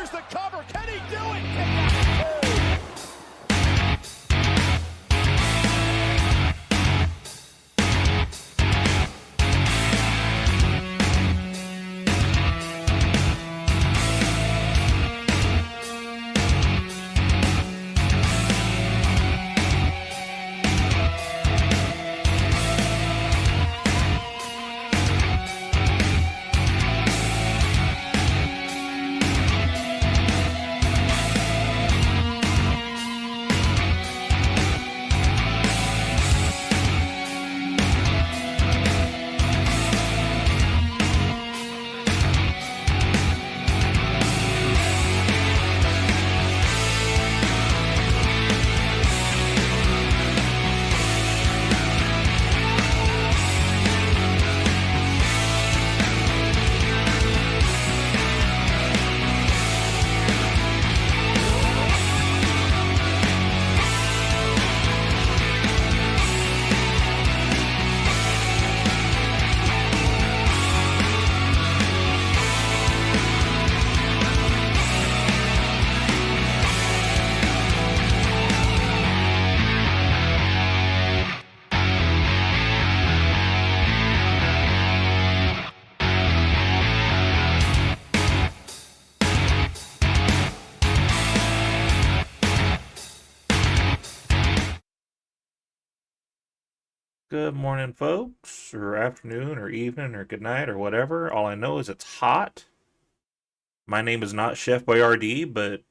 Here's the cover. Can he do it? Kick out. Good morning, folks, or afternoon, or evening, or good night, or whatever. All I know is it's hot. My name is not Chef Boyardee, but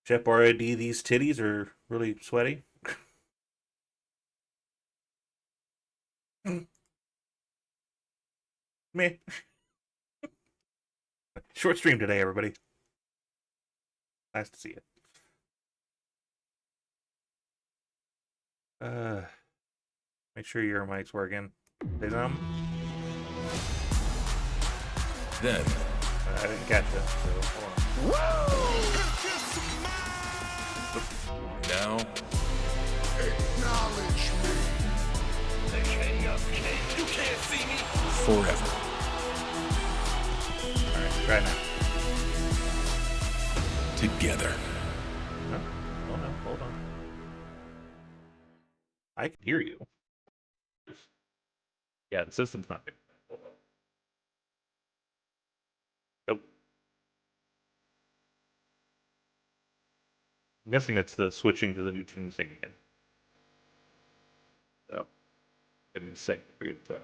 Chef Boyardee, these titties are really sweaty. Meh. Short stream today, everybody. Nice to see you. Make sure your mic's working. Say something. Then I didn't catch it, so hold on. now, Acknowledge me. The king of kings. You can't see me. forever. All right, try now. Together. No, oh no, hold on. I can hear you. Yeah, the system's not good. Hold on. Nope. I'm guessing it's the switching to the new tune thing again. So, I didn't say. Figured, what?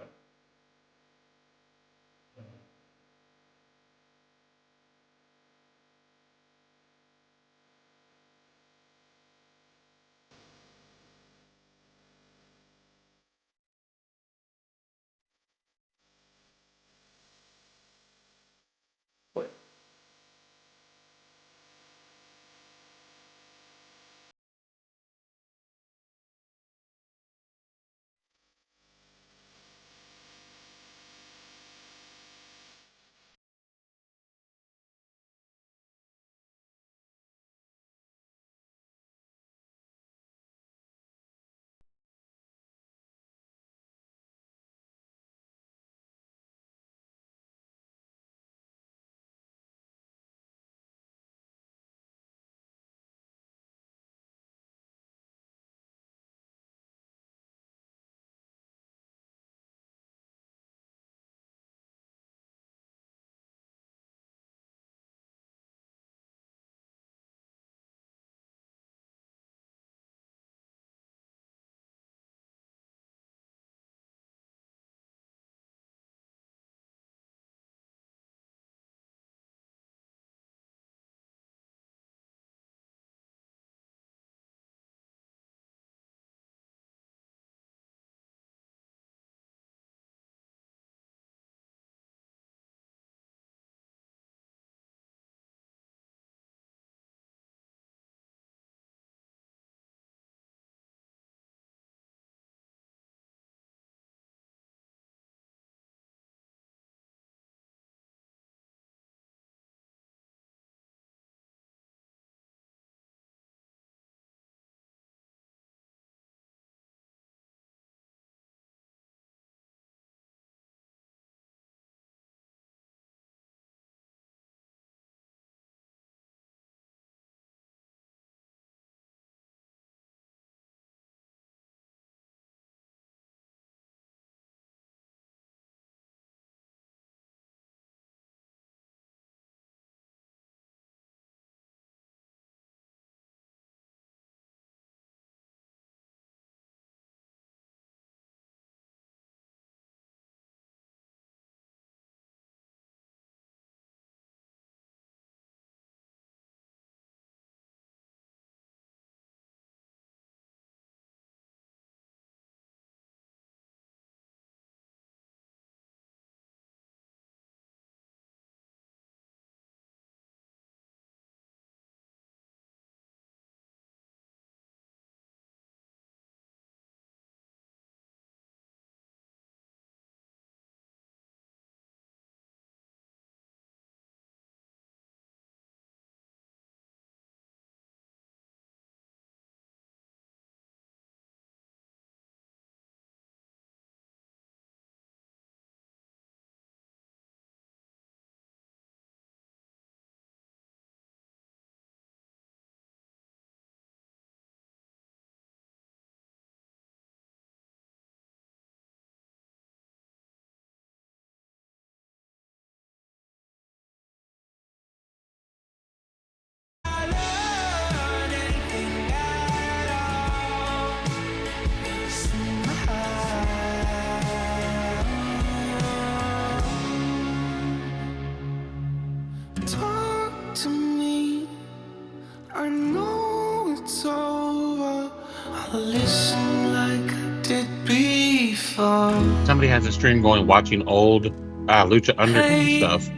Listen like I did before. Somebody has a stream going watching old Lucha Underground stuff.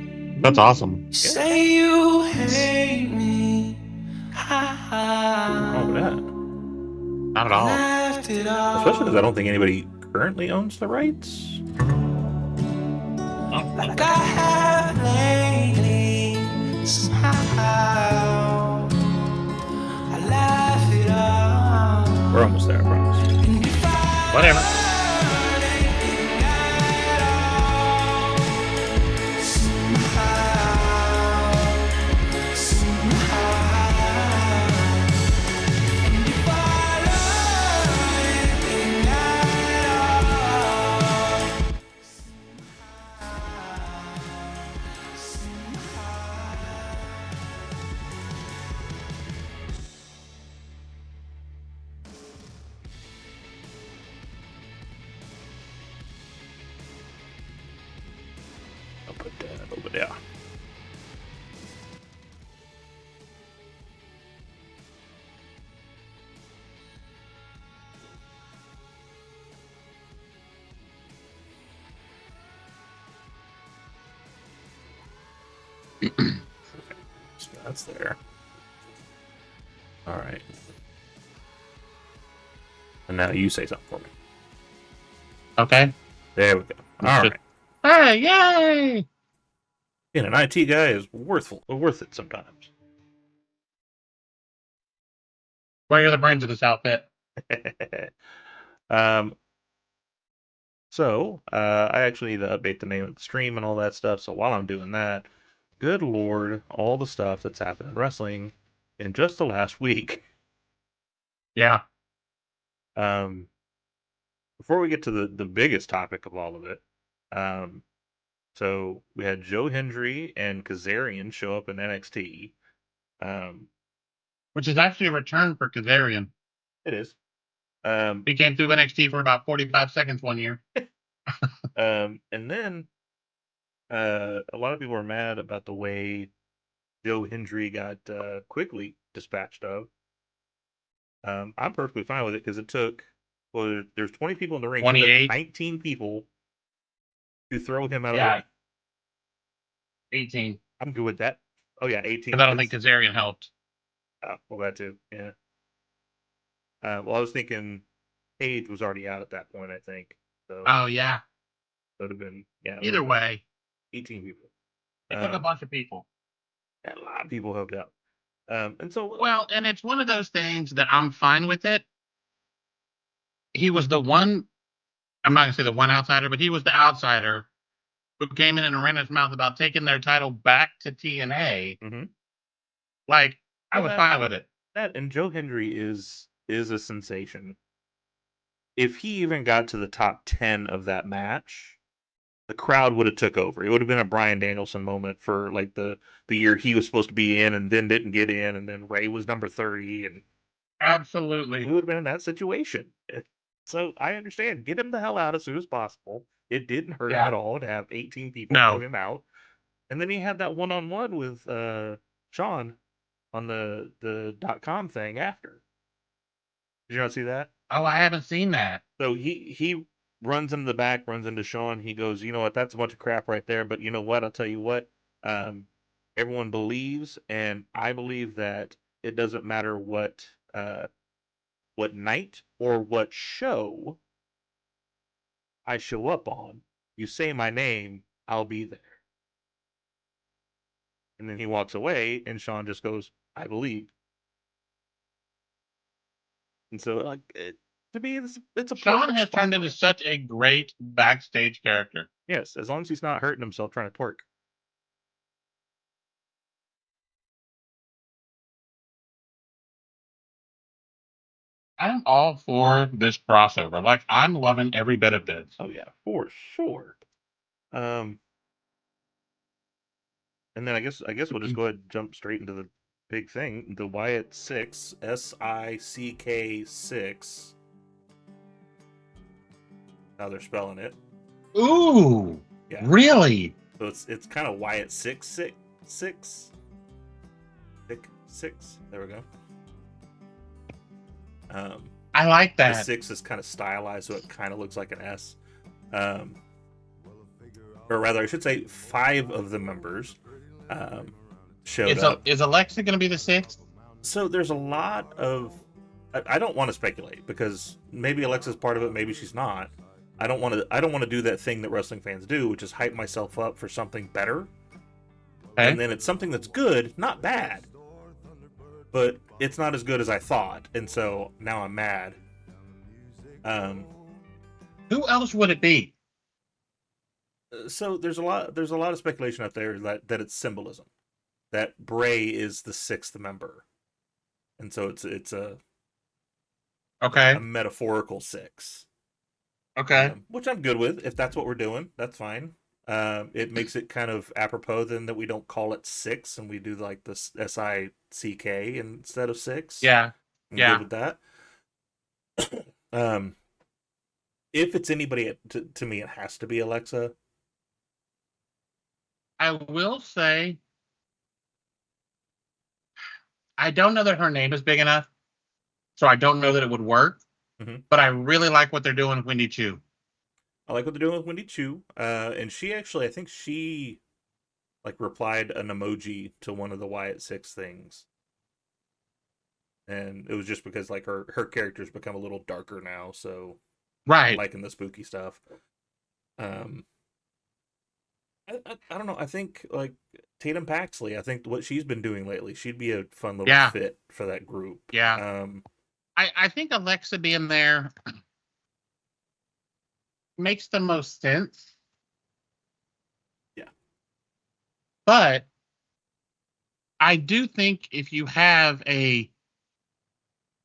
That's awesome. Say you hate me. Oh, that. Not at all. Left it all. Especially because I don't think anybody currently owns the rights. Like I have lately. Somehow I laugh it off. We're almost there, I promise. Whatever. I'll put that over there. So that's there. All right. And now you say something for me. Okay. There we go. All right. Hey, yay! Being an IT guy is worth it sometimes. Where are the brains of this outfit? So I actually need to update the name of the stream and all that stuff. So while I'm doing that, good lord, all the stuff that's happened in wrestling in just the last week. Yeah. Before we get to the biggest topic of all of it, so we had Joe Hendry and Kazarian show up in NXT. Which is actually a return for Kazarian. It is. He came through NXT for about 45 seconds one year. And then a lot of people were mad about the way Joe Hendry got quickly dispatched of. I'm perfectly fine with it because it took, well, there's 20 people in the ring. 28. 19 people to throw him out of the Yeah. ring. 18. I'm good with that. Oh, yeah, 18. Because I don't think Kazarian helped. Oh, well, that too, yeah. Well, I was thinking Paige was already out at that point, I think. So Oh, yeah. it would have been, yeah. Either way, 18 people. it took a bunch of people. A lot of people helped out. And so, Well, and it's one of those things that I'm fine with it. He was the one, I'm not going to say the one outsider, but he was the outsider who came in and ran his mouth about taking their title back to TNA. Mhm. Like, I was fine with it. That and Joe Hendry is a sensation. If he even got to the top 10 of that match, the crowd would have took over. It would have been a Bryan Danielson moment for like the year he was supposed to be in and then didn't get in, and then Ray was number 30, and Absolutely. we would have been in that situation. So I understand. Get him the hell out as soon as possible. It didn't hurt him Yeah. at all to have 18 people No. throw him out. And then he had that one-on-one with Sean on the .com thing after. Did you not see that? Oh, I haven't seen that. So he runs into the back, runs into Sean. He goes, you know what? That's a bunch of crap right there. But you know what? I'll tell you what. Everyone believes, and I believe that it doesn't matter what night or what show I show up on. You say my name, I'll be there. And then he walks away, and Sean just goes, I believe. And so, like, to me, it's a Sean perfect has spot turned for into him. such a great backstage character. Yes, as long as he's not hurting himself trying to twerk. I'm all for this crossover. Like, I'm loving every bit of this. Oh yeah, for sure. And then I guess we'll just go ahead and jump straight into the big thing, the Wyatt 6, SICK 6. How they're spelling it. Ooh, Yeah. really? So it's kind of Wyatt 666. 6. There we go. I like The that. 6 is kind of stylized, so it kind of looks like an S. Um, or rather, I should say 5 of the members showed up. Is Alexa going to be the 6th? So there's a lot of... I don't want to speculate, because maybe Alexa's part of it, maybe she's not. I don't want to do that thing that wrestling fans do, which is hype myself up for something better. Okay. And then it's something that's good, not bad. But it's not as good as I thought, and so now I'm mad. Who else would it be? So there's a lot of speculation out there that it's symbolism, that Bray is the 6th member, and so it's a Okay. metaphorical 6. Okay. Which I'm good with. If that's what we're doing, that's fine. It makes it kind of apropos then that we don't call it 6 and we do like the SICK instead of 6. Yeah. I'm Yeah. good with that. If it's anybody, to me, it has to be Alexa. I will say, I don't know that her name is big enough, so I don't know that it would work. Mm-hmm. But I really like what they're doing with Wendy Chu. I like what they're doing with Wendy Chu. And she actually, I think she like replied an emoji to one of the Wyatt 6 things. And it was just because like her character's become a little darker now, so Right. I'm liking the spooky stuff. I don't know. I think like Tatum Paxley, I think what she's been doing lately, she'd be a fun little fit for that group. Yeah. I think Alexa being there makes the most sense. Yeah. But I do think if you have a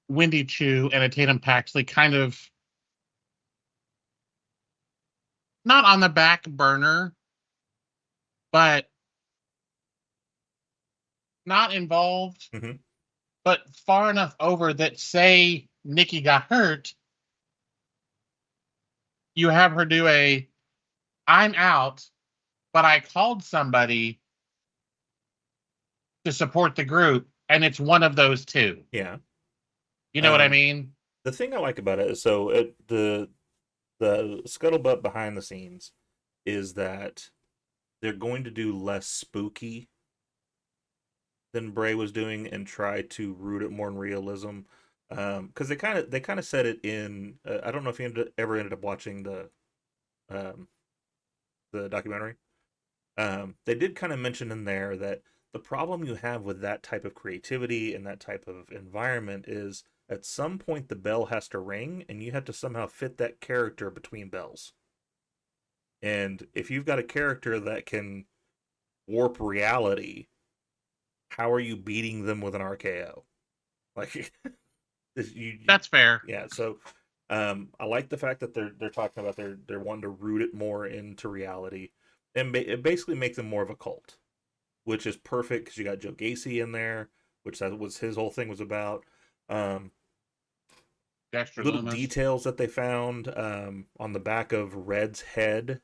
Wendy Chu and a Tatum Paxley kind of not on the back burner, but not involved, mm-hmm. but far enough over that, say, Nikki got hurt, you have her do I'm out, but I called somebody to support the group, and it's one of those two. Yeah. You know what I mean? The thing I like about it is, so the scuttlebutt behind the scenes is that they're going to do less spooky than Bray was doing and try to root it more in realism. Because they kind of said it in. I don't know if you ever ended up watching the documentary. They did kind of mention in there that the problem you have with that type of creativity and that type of environment is at some point the bell has to ring and you have to somehow fit that character between bells. And if you've got a character that can warp reality, how are you beating them with an RKO? Like, that's fair. Yeah. So, I like the fact that they're talking about they're wanting to root it more into reality, and it basically makes them more of a cult, which is perfect because you got Joe Gacy in there, which that was his whole thing was about. Little details that they found on the back of Red's head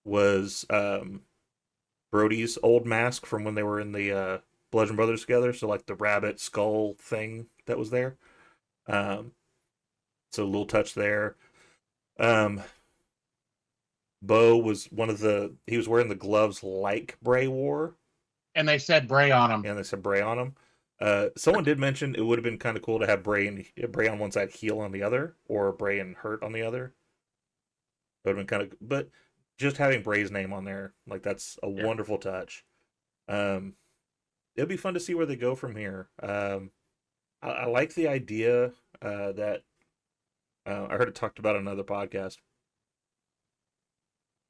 was Brody's old mask from when they were in the Bludgeon Brothers together. So like the rabbit skull thing that was there. So a little touch there. Bo was he was wearing the gloves like Bray wore. And they said Bray on him. And they said Bray on him. Someone did mention it would have been kind of cool to have Bray on one side, heel on the other, or Bray and Hurt on the other. It would have been kind of, but just having Bray's name on there, like that's a wonderful touch. It'll be fun to see where they go from here. I like the idea that I heard it talked about on another podcast.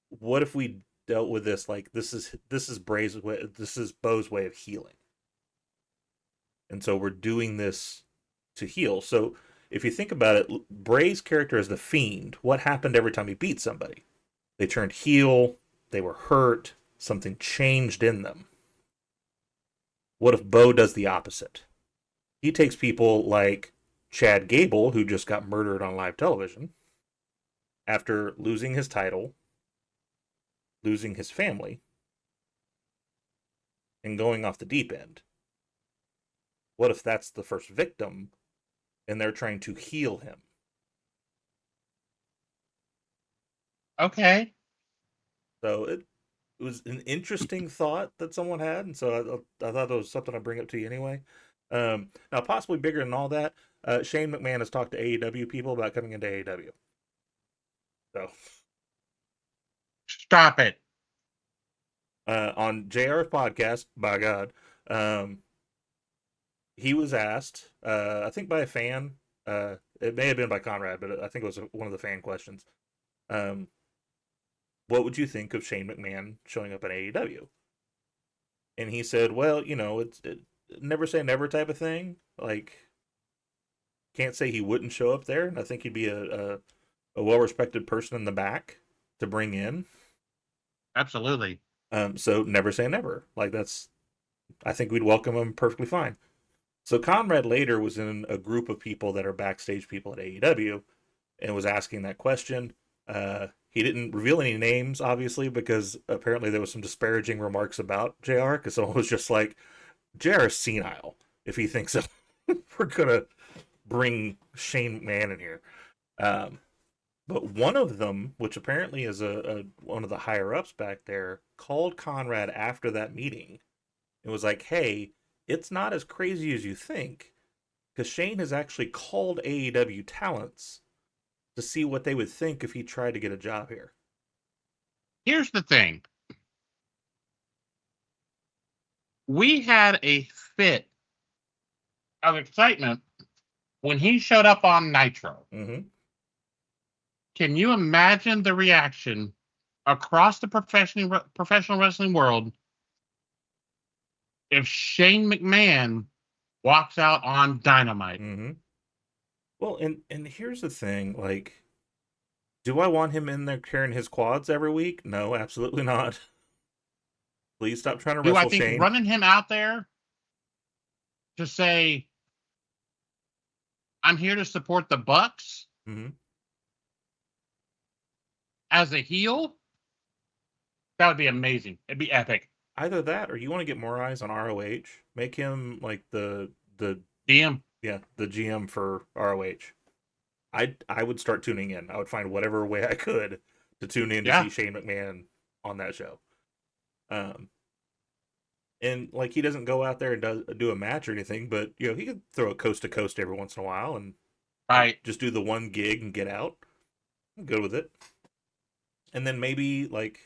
What if we dealt with this like this is Bray's way, this is Bo's way of healing, and so we're doing this to heal. So if you think about it, Bray's character is the Fiend. What happened every time he beat somebody? They turned heel, they were hurt, something changed in them. What if Bo does the opposite? He takes people like Chad Gable, who just got murdered on live television, after losing his title, losing his family, and going off the deep end. What if that's the first victim, and they're trying to heal him. Okay. So it was an interesting thought that someone had, and so I thought that was something I'd bring up to you anyway. Now, possibly bigger than all that, Shane McMahon has talked to AEW people about coming into AEW. So Stop it. on JR's podcast, by God, he was asked, I think by a fan, it may have been by Conrad, but I think it was one of the fan questions. What would you think of Shane McMahon showing up at AEW? And he said, well, it's never say never type of thing. Like, can't say he wouldn't show up there, and I think he'd be a well-respected person in the back to bring in. Absolutely. So never say never. Like, I think we'd welcome him perfectly fine. So Conrad later was in a group of people that are backstage people at AEW and was asking that question. He didn't reveal any names, obviously, because apparently there was some disparaging remarks about JR, because someone was just like, JR is senile if he thinks that we're going to bring Shane McMahon in here. But one of them, which apparently is one of the higher-ups back there, called Conrad after that meeting and was like, hey, it's not as crazy as you think, because Shane has actually called AEW talents to see what they would think if he tried to get a job here. Here's the thing. We had a fit of excitement when he showed up on Nitro. Mm-hmm. Can you imagine the reaction across the professional wrestling world if Shane McMahon walks out on Dynamite? Mm-hmm. Well, and here's the thing, like, do I want him in there carrying his quads every week? No, absolutely not. Please stop trying to Do wrestle I think Shane. running him out there to say, I'm here to support the Bucks Mm-hmm. as a heel, that would be amazing. It'd be epic. Either that, or you want to get more eyes on ROH. Make him like the DM. Yeah, the GM for ROH. I would start tuning in. I would find whatever way I could to tune in to see Shane McMahon on that show. And like, he doesn't go out there and do a match or anything, but he could throw a coast to coast every once in a while and just do the one gig and get out. I'm good with it. And then maybe, like,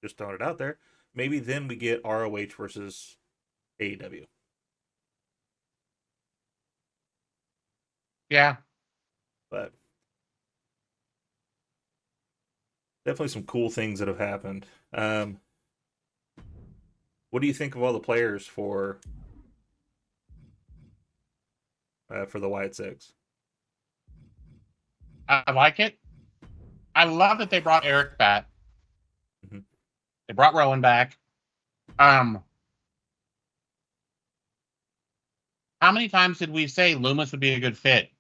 just throwing it out there, maybe then we get ROH versus AEW. Yeah. But definitely some cool things that have happened. What do you think of all the players for the White Six? I like it. I love that they brought Eric back. Mm-hmm. They brought Rowan back. How many times did we say Loomis would be a good fit?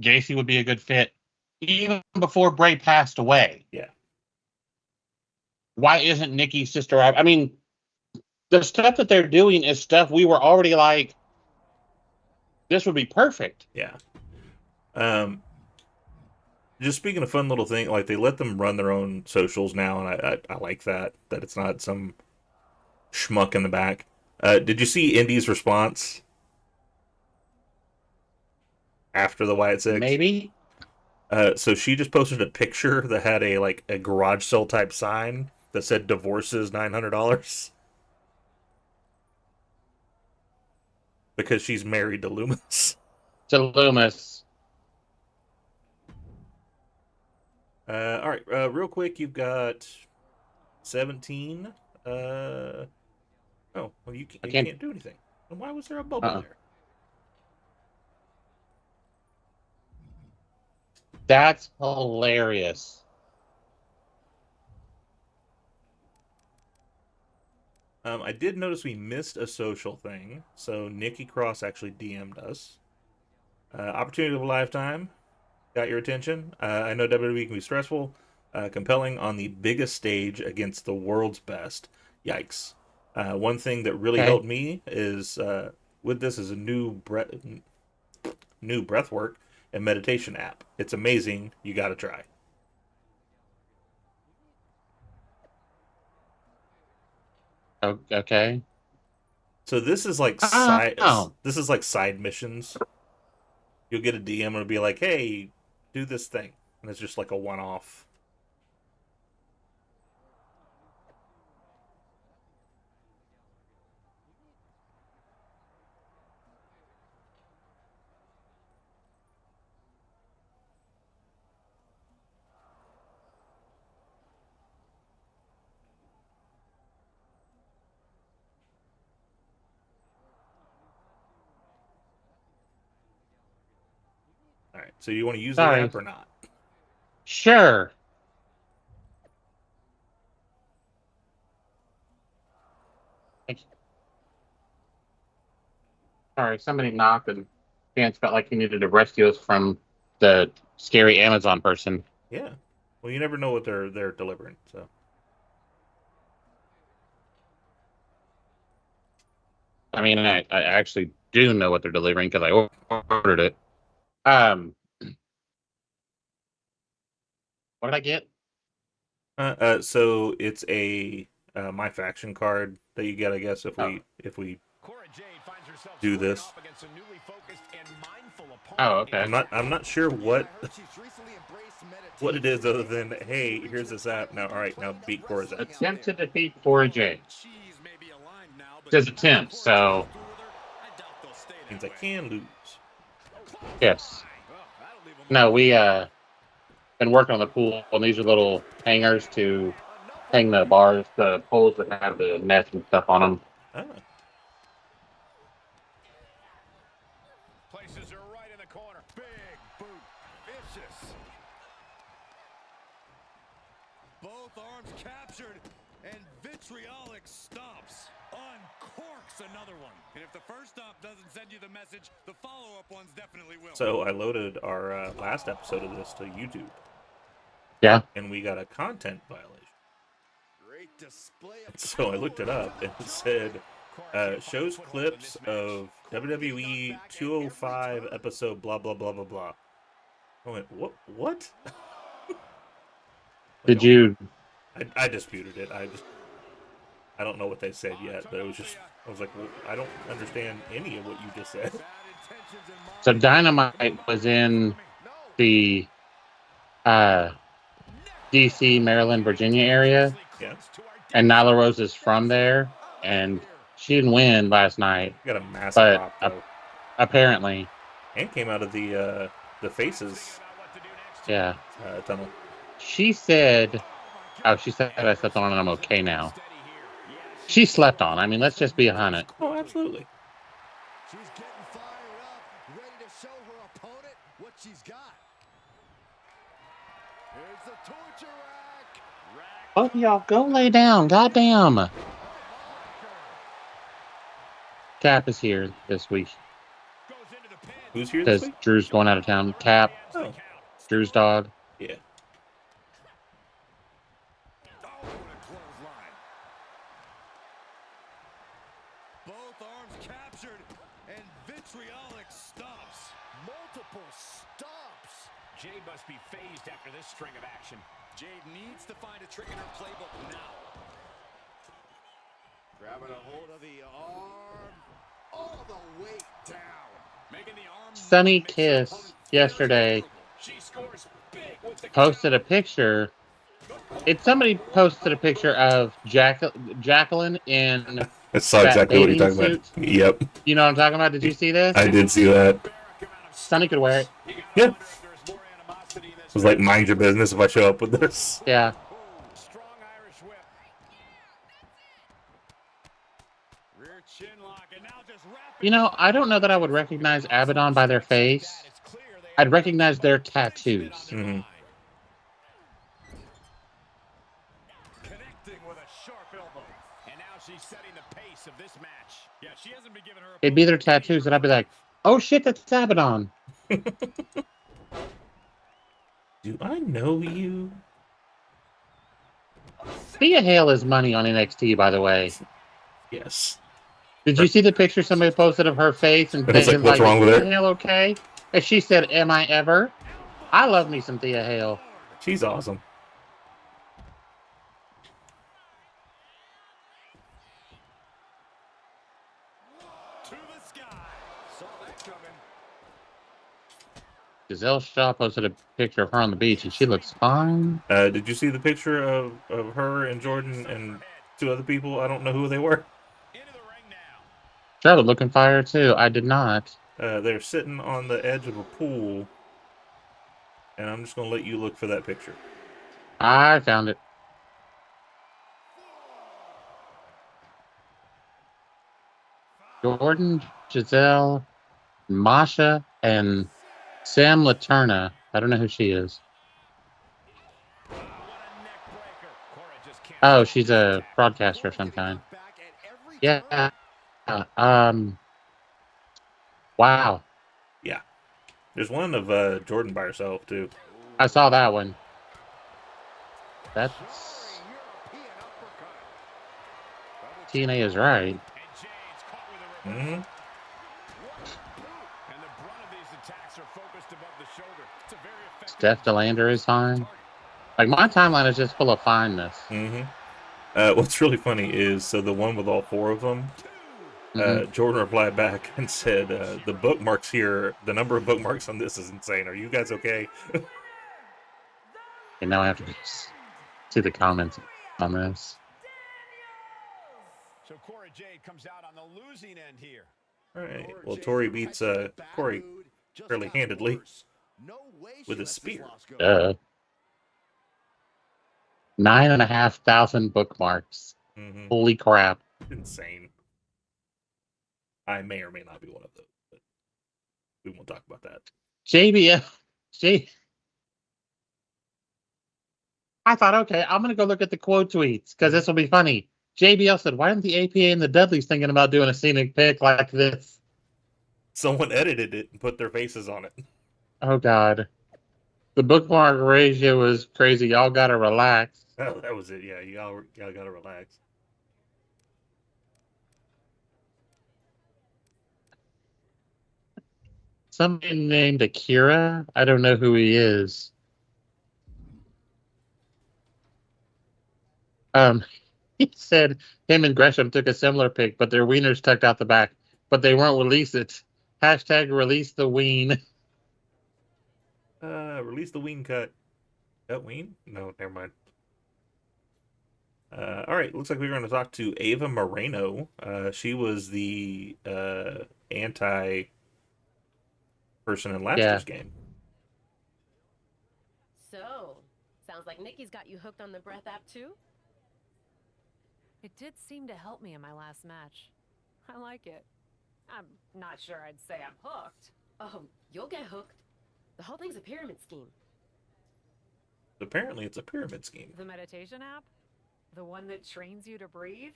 JC would be a good fit, even before Bray passed away? Yeah. Why isn't Nikki's sister? I mean, the stuff that they're doing is stuff we were already like, this would be perfect. Yeah. Just speaking of fun little thing, like, they let them run their own socials now, and I like that it's not some schmuck in the back. Did you see Indy's response after the Wyatt Six? Maybe. So she just posted a picture that had a garage sale type sign that said "divorces $900" because she's married to Loomis. To Loomis. All right, real quick, you've got 17. Oh, well, you can't do anything. And why was there a bubble there? That's hilarious. I did notice we missed a social thing, so Nikki Cross actually DM'd us. Opportunity of a lifetime. Got your attention. I know WWE can be stressful, compelling on the biggest stage against the world's best. Yikes. One thing that really helped me is with this is a new breath work. and meditation app. It's amazing. You got to try. Okay. So this is like this is like side missions. You'll get a DM and it'll be like, "Hey, do this thing," and it's just like a one-off. All right. So you want to use the Sorry. app or not? Sure. Sorry, somebody knocked and Chance felt like he needed to rescue us from the scary Amazon person. Yeah. Well, you never know what they're delivering. So I mean, I actually do know what they're delivering because I ordered it. What did I get? so it's a my faction card that you get, I guess, if we do this. Oh, okay. I'm not sure what it is other than, hey, here's this app now. All right, now beat Cora's app. Attempt to defeat Tori J. It says attempt, so Means I can lose. yes. No, we been working on the pool, and these are little hangers to hang the bars, the poles that have the nets and stuff on them. Ah. Places are right in the corner. Big boot. Vicious. Both arms captured, and vitriolic stomps. Uncorks another one. And if the first stomp doesn't send you the message, the follow-up ones definitely will. So I loaded our last episode of this to YouTube. Yeah. And we got a content violation. Great display of So I looked it up and it said shows clips of WWE 205 episode blah blah blah blah blah. I went, what? Did you? I disputed it. I don't know what they said yet, but it was just, I was like, well, I don't understand any of what you just said. So Dynamite was in the DC, Maryland, Virginia area, Yeah. and Nyla Rose is from there, and she didn't win last night, Got a massive but pop though. apparently, And came out of the Faces yeah. tunnel. She said, "Oh, she said I slept on and I'm okay now." She slept on. I mean, let's just be 100. Oh, absolutely. She's getting fired up, ready to show her opponent what she's got. Here's the torture rack. Both of y'all, go lay down. Goddamn. Cap is here this week Who's here this because week? Drew's going out of town. Cap, Oh, Drew's dog. yeah. Oh, what a clothesline. Both arms captured and vitriolic stomps. Multiple stomps. Jade must be phased after this string of action. Jade needs to find a trick in her playbook now. Grabbing a hold of the arm. All the weight down. Making the arm Sunny Kiss yesterday she scores big with the posted a picture. Somebody posted a picture of Jacqueline in I saw that exactly what you're bathing talking about. suit. Yep. You know what I'm talking about? Did you see this? I did see that. Sunny could wear it. Yeah. It was like, mind your business if I show up with this. Yeah. Strong Irish whip. Rear chin lock, and now just wrapping. You know, I don't know that I would recognize Abaddon by their face. It's clear they I'd recognize their tattoos. Mhm. connecting with a sharp elbow. And now she's setting the pace of this match. Yeah, she hasn't been given her It'd be their tattoos, and I'd be like, oh shit, that's Abaddon. Do I know you? Thea Hale is money on NXT, by the way. Yes. Did you see the picture somebody posted of her face and It's like, thinking, what's wrong with is her? Thea Hale okay? And she said, "Am I ever?" I love me some Thea Hale. She's awesome. To the sky. Saw that coming. Giselle Shaw posted a picture of her on the beach, and she looks fine. Did you see the picture of her and Jordan and two other people? I don't know who they were. Into the ring now. Charlotte looking fire too. I did not. They're sitting on the edge of a pool, and I'm just gonna let you look for that picture. I found it. Jordan, Giselle, Masha, and Sam Laterna. I don't know who she is. What a neck breaker. Cora just can't Oh, stop she's the a attack. broadcaster of Cora some getting kind. knocked back at every Yeah. turn. Wow. Yeah. There's one of Jordan by herself too. I saw that one. That's European uppercut. TNA is right. And Jade's caught with a reversal. Mm-hmm. What a boot. And the brunt of these attacks are focused above the shoulder. It's a very effective Steph Delander is fine. Like, my timeline is just full of fineness. Mm-hmm. What's really funny is, so the one with all four of them, Jordan replied back and said, the bookmarks here, the number of bookmarks on this is insane. Are you guys okay? And now I have to see the comments on this. So Cora Jade comes out on the losing end here. All right. Well, Tori beats Corey fairly handedly with his spear. 9,500 bookmarks. Mm-hmm. Holy crap. Insane. I may or may not be one of those, but we won't talk about that. I thought, okay, I'm going to go look at the quote tweets because this will be funny. JBL said, why aren't the APA and the Dudleys thinking about doing a scenic pick like this? Someone edited it and put their faces on it. Oh, God. The bookmark ratio is crazy. Y'all got to relax. Oh, that was it. Yeah, y'all got to relax. Somebody named Akira. I don't know who he is. He said him and Gresham took a similar pick, but their wieners tucked out the back, but they won't release it. Hashtag release the ween. Release the ween cut. That ween? No, never mind. All right, looks like we're going to talk to Ava Moreno. She was the anti person in last year's game. So, sounds like Nikki's got you hooked on the breath app too? It did seem to help me in my last match. I like it. I'm not sure I'd say I'm hooked. Oh, you'll get hooked. The whole thing's a pyramid scheme. Apparently, it's a pyramid scheme. The meditation app? The one that trains you to breathe?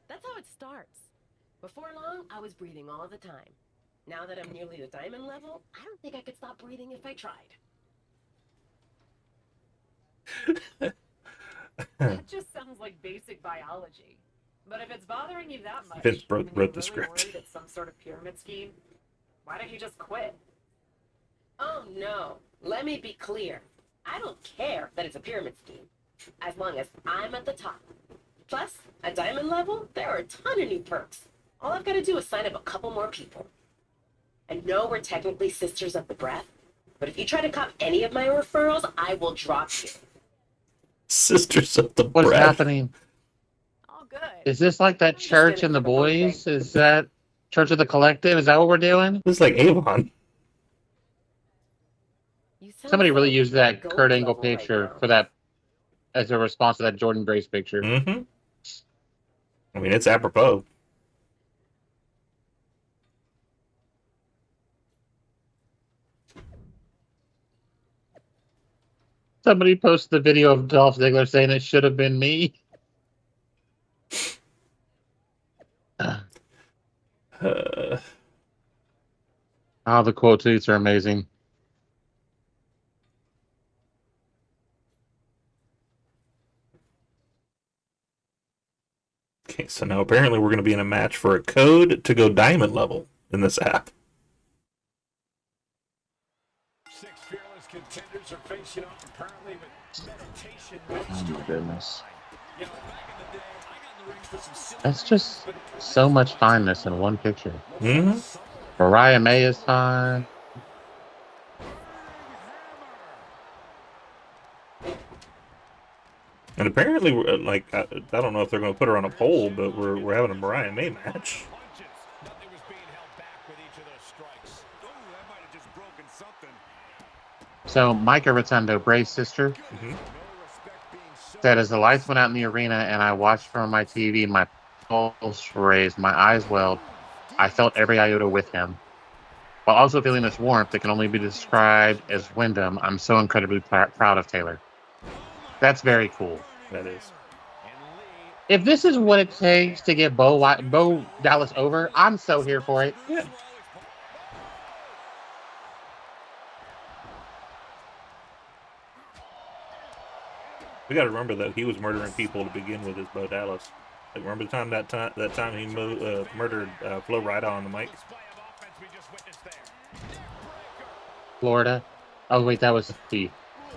That's how it starts. Before long, I was breathing all the time. Now that I'm nearly the diamond level, I don't think I could stop breathing if I tried. That just sounds like basic biology. But if it's bothering you that much, Vince and wrote you're the really script. worried it's some sort of pyramid scheme, why don't you just quit? Oh no, let me be clear. I don't care that it's a pyramid scheme, as long as I'm at the top. Plus, at diamond level, there are a ton of new perks. All I've got to do is sign up a couple more people. I know we're technically sisters of the breath, but if you try to cop any of my referrals, I will drop you. Sisters of the What's Breath. happening? All good. Is this like that Church and the Boys? Is that Church of the Collective? Is that what we're doing? This is like Avon. Somebody really used that gold Kurt Angle level right picture now. for that as a response to that Jordan Grace picture. Mm-hmm. I mean, it's apropos. Somebody posted the video of Dolph Ziggler saying it should have been me. Oh, the quote tweets are amazing. Okay, so now apparently we're going to be in a match for a code to go diamond level in this app. Six fearless contenders are facing off apparently with meditation. Oh my goodness. You know, back in the day, I got in the ring for some silly That's reasons, just but so much fineness in one picture. Hmm. Mariah May is fine. And apparently, like, I don't know if they're going to put her on a poll, but we're having a Mariah May match. Punches. Nothing was being held back with each of those strikes. oh, that might have just broken something. So Micah Rotundo, Bray's sister, Hmm. No respect being shown. said as the lights went out in the arena and I watched from my TV, my pulse raised, my eyes welled. I felt every iota with him. While also feeling this warmth that can only be described as Wyndham, I'm so incredibly proud of Taylor. That's very cool. That is. And Lee If this is what it takes to get Bo Dallas over, I'm so here for it. Yeah. We got to remember that he was murdering people to begin with as Bo Dallas. Like, remember the time that time he murdered Flo Rida on the mic? display of offense we just witnessed there. Florida. Oh, wait, that was the.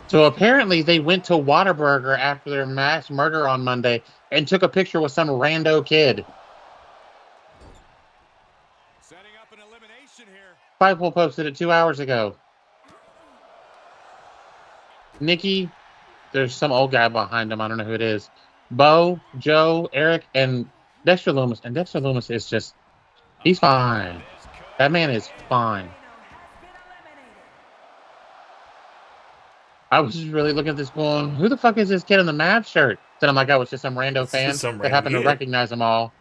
So apparently they went to Whataburger after their mass murder on Monday and took a picture with some rando kid. Setting up an elimination here. Fightful posted it 2 hours ago. Nikki, there's some old guy behind him. I don't know who it is. Bo, Joe, Eric, and Dexter Loomis. And Dexter Loomis is just, he's fine. That man is fine. I was just really looking at this going, who the fuck is this kid in the Mavs shirt? Then I'm like, oh, it's just some rando fan Some that random happened to kid. recognize them all.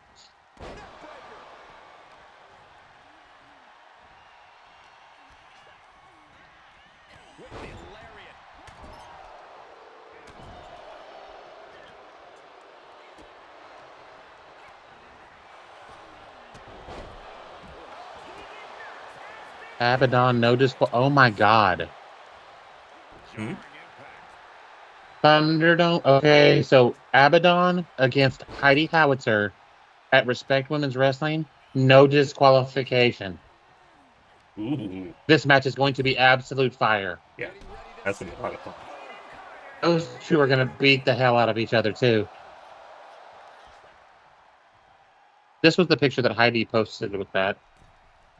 With the lariat. Abaddon, no disqual. Oh my god. Hmm? Thunderdome. Okay, so Abaddon against Heidi Howitzer at Respect Women's Wrestling. No disqualification. Ooh. This match is going to be absolute fire. Yeah. That's going to be a lot of fun. Those two are going to beat the hell out of each other, too. This was the picture that Heidi posted with that.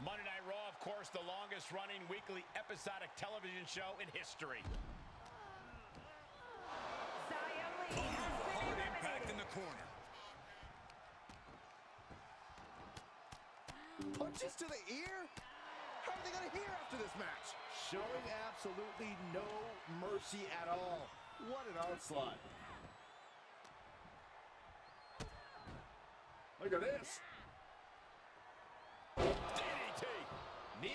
Monday Night Raw, of course, the longest running weekly episodic television show in history. Hard impact in the corner. Punches to the ear? How are they going to hear after this match? Showing absolutely no mercy at all. What an onslaught. Look at this. DDT.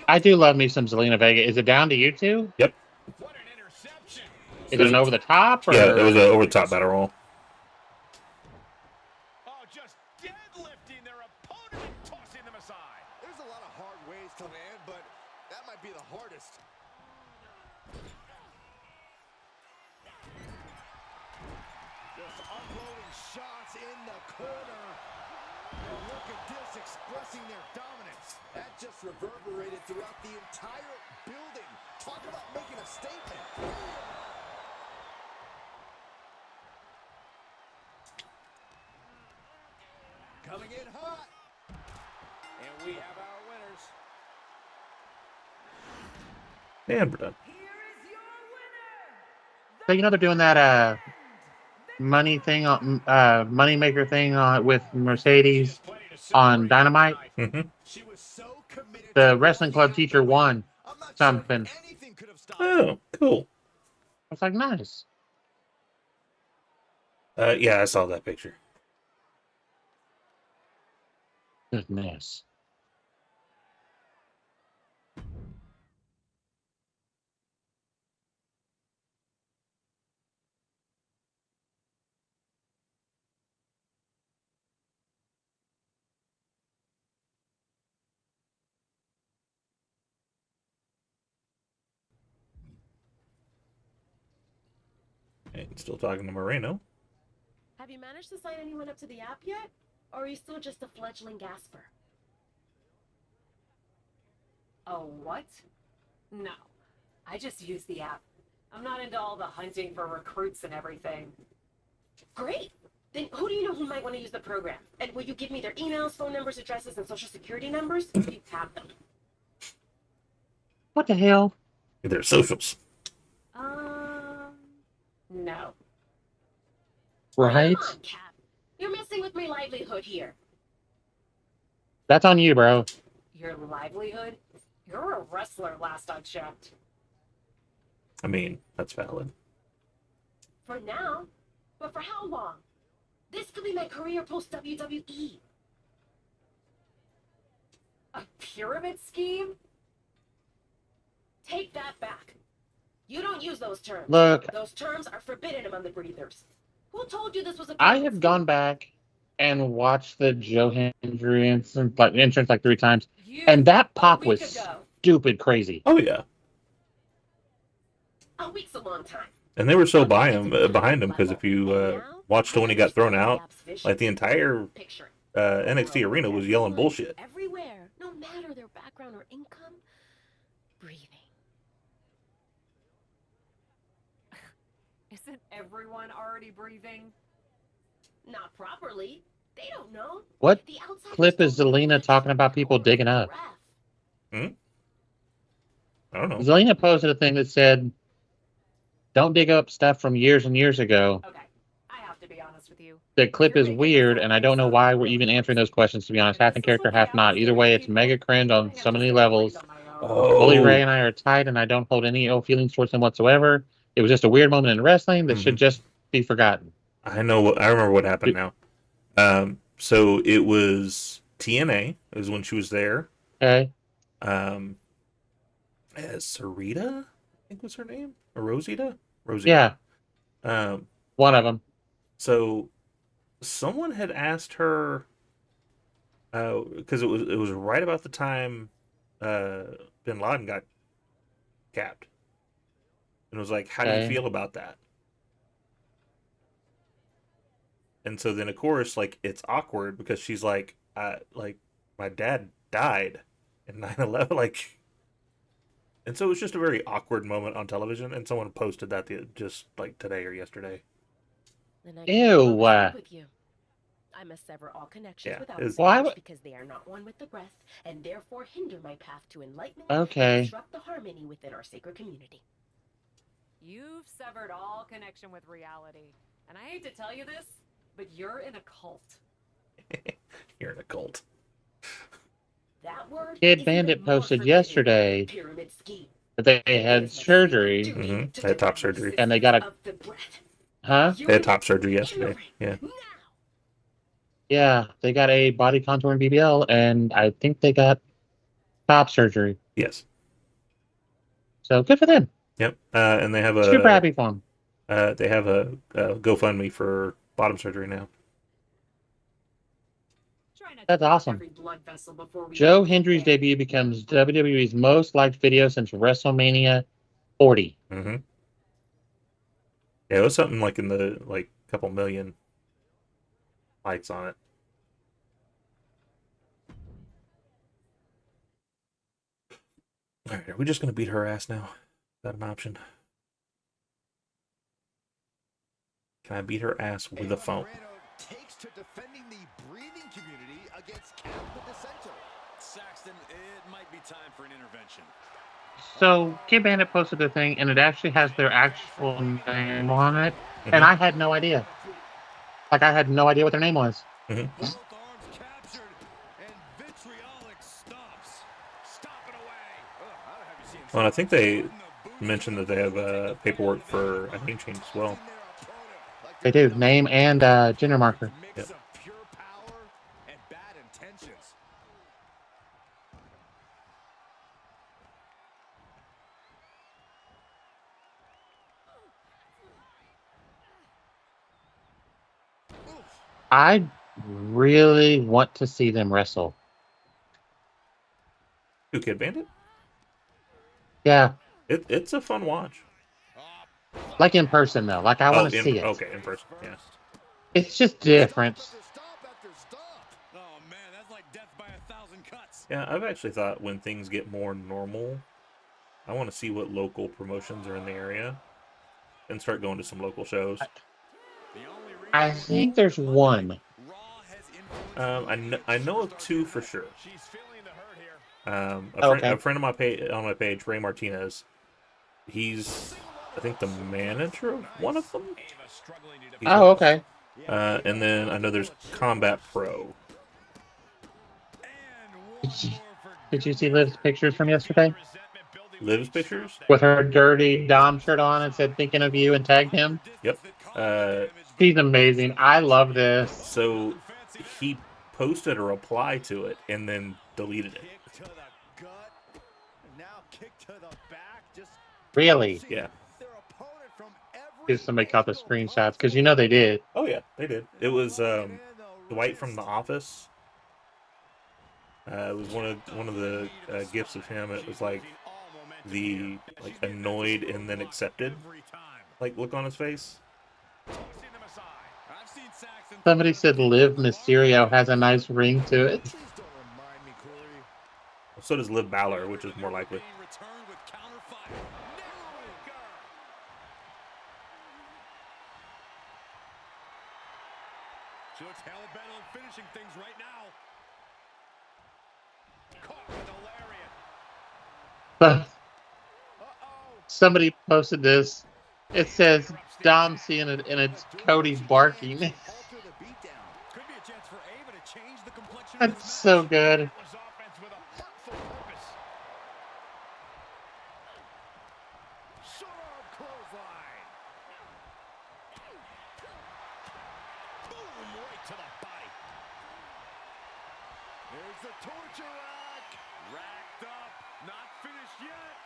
I do love me some Zelina Vega. Is it down to you two? Yep. What an interception. Is it an over the top? Or? Yeah, it was an over the top battle roll. Oh, just deadlifting their opponent and tossing them aside. There's a lot of hard ways to land, but that might be the hardest. Just unloading shots in the corner. And look at this, expressing their dominance. That just reverberated throughout the entire building. Talk about making a statement. Coming in hot. And we have our winners. And we're done. So you know they're doing that money thing on moneymaker thing with Mercedes on Dynamite. Mm-hmm. She was so committed The to wrestling club teacher won I'm not something. sure anything could have stopped Oh, cool. I was like, nice. Yeah, I saw that picture. Goodness. And still talking to Moreno. Have you managed to sign anyone up to the app yet? Or are you still just a fledgling gasper? Oh, what? No. I just use the app. I'm not into all the hunting for recruits and everything. Great. Then who do you know who might want to use the program? And will you give me their emails, phone numbers, addresses, and social security numbers? You have them. What the hell? Their socials. No. Right? Come on, Cap. You're messing with my livelihood here. That's on you, bro. Your livelihood? You're a wrestler last I checked. I mean, that's valid. For now. But for how long? This could be my career post WWE. A pyramid scheme? Take that back. You don't use those terms. Look, Those terms are forbidden among the breathers. Who told you this was a I pyramid have scheme? gone back and watched the Joe Hendry entrance like 3 times, You, and that A pop week was ago. stupid crazy. Oh yeah, A week's a long time. and they were so Okay, that's a behind him because if you And now, watched I when he got thrown understand out, the app's vision. like the entire Picture it. NXT arena was yelling Everyone, bullshit. Everywhere, no matter their background or income, breathing. Isn't everyone already breathing? Not properly. They don't know. What The outsiders clip is don't know Zelina that talking about people or digging up? breath. I don't know. Zelina posted a thing that said, "Don't dig up stuff from years and years ago." Okay, I have to be honest with you. The clip You're is making weird, this and all I don't know sound why we're really even answering crazy. those questions, to be honest. If Half this in is character, the way half I not. was Either doing way, it's people, mega cringe I on think I'm so just many gonna breathe levels. on my own. Bully Oh, Ray and I are tight, and I don't hold any ill feelings towards him whatsoever. It was just a weird moment in wrestling that should just be forgotten. I know. I remember what happened now. So it was TNA. It was when she was there. Okay. As Sarita, I think was her name, or Rosita. Rosita. Yeah, one of them. So someone had asked her, because it was right about the time Bin Laden got capped, and it was like, how do you Okay. feel about that? And so then, of course, like it's awkward because she's like my dad died in 9/11, like, and so it was just a very awkward moment on television. And someone posted that just like today or yesterday. Then I Ew. can't no longer speak with you. I must sever all connections Yeah, with it's- Why outsiders would- because they are not one with the breath, and therefore hinder my path to enlightenment Okay. and disrupt the harmony within our sacred community. You've severed all connection with reality. And I hate to tell you this, but you're in a cult. You're in a cult. That word Kid is Bandit even more posted forbidden yesterday than pyramid scheme. that they It had is my surgery. sacred duty Mhm. to They had top direct surgery. And they got a- of the breath. Huh? They had top surgery yesterday. Yeah. Now. Yeah, they got a body contour and BBL, and I think they got top surgery. Yes. So good for them. Yep. And they have Super a happy for them. they have a GoFundMe for bottom surgery now. Try not to That's pop awesome. every blood vessel before we Joe even get Hendry's there. debut becomes WWE's most liked video since WrestleMania 40. Mm-hmm. Yeah, it was something like in the couple million likes on it. All right, are we just gonna beat her ass now? Is that an option? Can I beat her ass with a phone? Takes to defending the breathing community against Cap the Dissenter. Saxton, it might be time for an intervention. So Kid Bandit posted the thing, and it actually has their actual name on it, Mhm. and I had no idea. Like, I had no idea what their name was. Mm-hmm. Both arms captured, and vitriolic stomps. Stomping away. Ugh, I'd have you seen Well, I think they some boots mentioned that they have paperwork for a name change as well. They do. Name and gender marker. mix Yep. of pure power and bad intentions. I really want to see them wrestle. Who, Kid Bandit? Yeah, It's a fun watch. like in person though. Like I want to see it. Okay, in person. Yeah. It's just different. Oh man, that's like death by 1,000 cuts. Yeah, I've actually thought when things get more normal, I want to see what local promotions are in the area and start going to some local shows. I think there's one. I know of two for sure. Okay. A friend of my on my page, Ray Martinez. He's, I think, the manager of one of them. Oh, okay. And then I know there's Combat Pro. Did you see Liv's pictures from yesterday? Liv's pictures? With her dirty Dom shirt on and said "thinking of you" and tagged him. Yep. She's amazing. I love this. So he posted a reply to it and then deleted it. Really? Yeah. If somebody caught the screenshots, because you know they did. Oh yeah, they did. It was Dwight from The Office. It was one of the gifts of him. It was like the annoyed and then accepted look on his face. Somebody said Liv Mysterio has a nice ring to it. So does Liv Balor, which is more likely. She looks hell bent on finishing things right now. Caught with a lariat. Somebody posted this. It says Dom seeing it, and it's Cody barking. That's so good. There's the torture rack. Racked up. Not finished yet.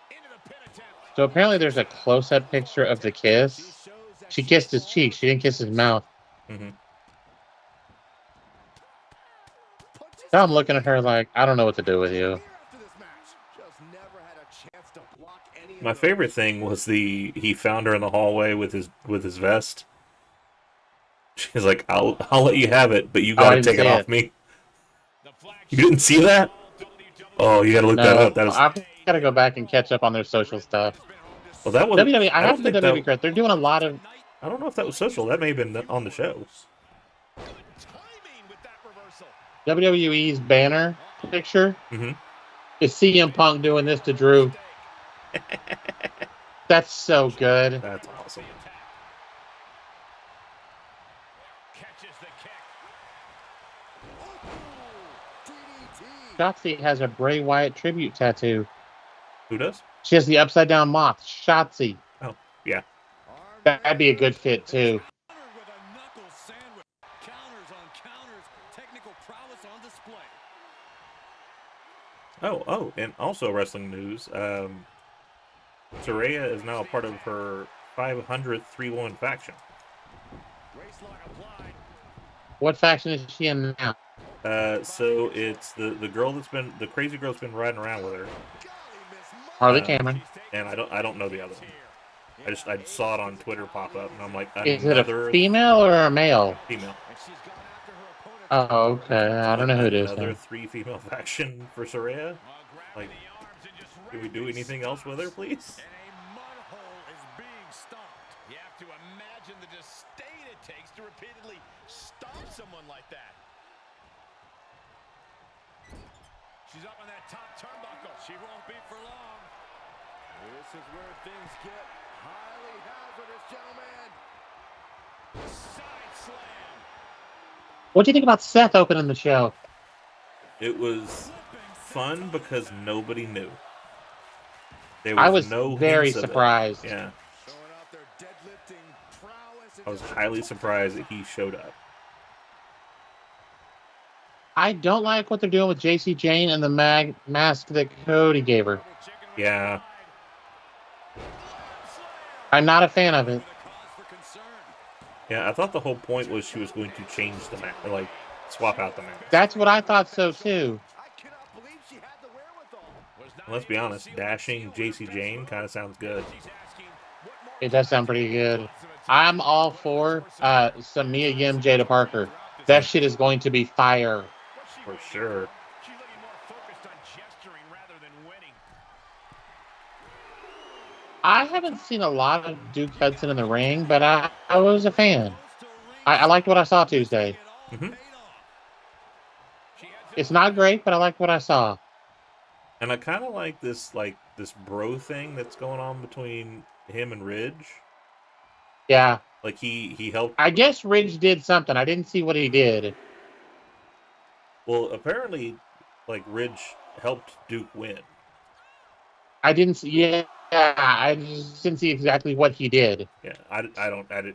Into the pin attempt. So apparently there's a close-up picture of the kiss. She kissed his cheek. She didn't kiss his mouth. Mm-hmm. Now I'm looking at her like, I don't know what to do with you. My favorite thing was he found her in the hallway with his vest. She's like, I'll let you have it, but you gotta take it off me. You didn't see that? Oh, you gotta look that up. I've got to go back and catch up on their social stuff. Well, that was WWE. I have to give WWE credit. They're doing a lot of. I don't know if that was social. That may have been on the show. WWE's banner picture Mm-hmm. is CM Punk doing this to Drew. That's so good. That's awesome. Shotzi has a Bray Wyatt tribute tattoo. Who does? She has the upside down moth. Shotzi. Oh, yeah. That'd be a good fit too. Oh, and also wrestling news. Saraya is now a part of her 500th 3-1 faction. What faction is she in now? So it's the girl the crazy girl's been riding around with her. Harley Cameron. And I don't know the other one. I saw it on Twitter pop up, and I'm like, Is it a female or a male? Female. Oh, okay. I don't know who it is. Another 3 female faction for Saraya. Like, can we do anything else with her, please? You have to imagine the disdain it takes to repeatedly stop someone like that. She's up on that top turnbuckle. She won't be for long. This is where things get highly hazardous, gentlemen. Side slam. What do you think about Seth opening the show? It was fun because nobody knew. I was no very hints of it. surprised. Yeah. I was highly surprised that he showed up. I don't like what they're doing with JC Jane and the mask that Cody gave her. Yeah. I'm not a fan of it. Yeah, I thought the whole point was she was going to change the mask, like swap out the mask. That's what I thought so too. And let's be honest, dashing JC Jane kind of sounds good. It does sound pretty good. I'm all for some Mia Yim, Jada Parker. That shit is going to be fire. For sure. She's looking more focused on gesturing rather than winning. I haven't seen a lot of Duke Hudson in the ring, but I was a fan. I liked what I saw Tuesday. Mm-hmm. It's not great, but I liked what I saw. And I kind of like this bro thing that's going on between him and Ridge. Yeah. Like he helped. I guess Ridge did something. I didn't see what he did. Well, apparently, like Ridge helped Duke win. I didn't see. Yeah, I just didn't see exactly what he did. Yeah, I didn't either. And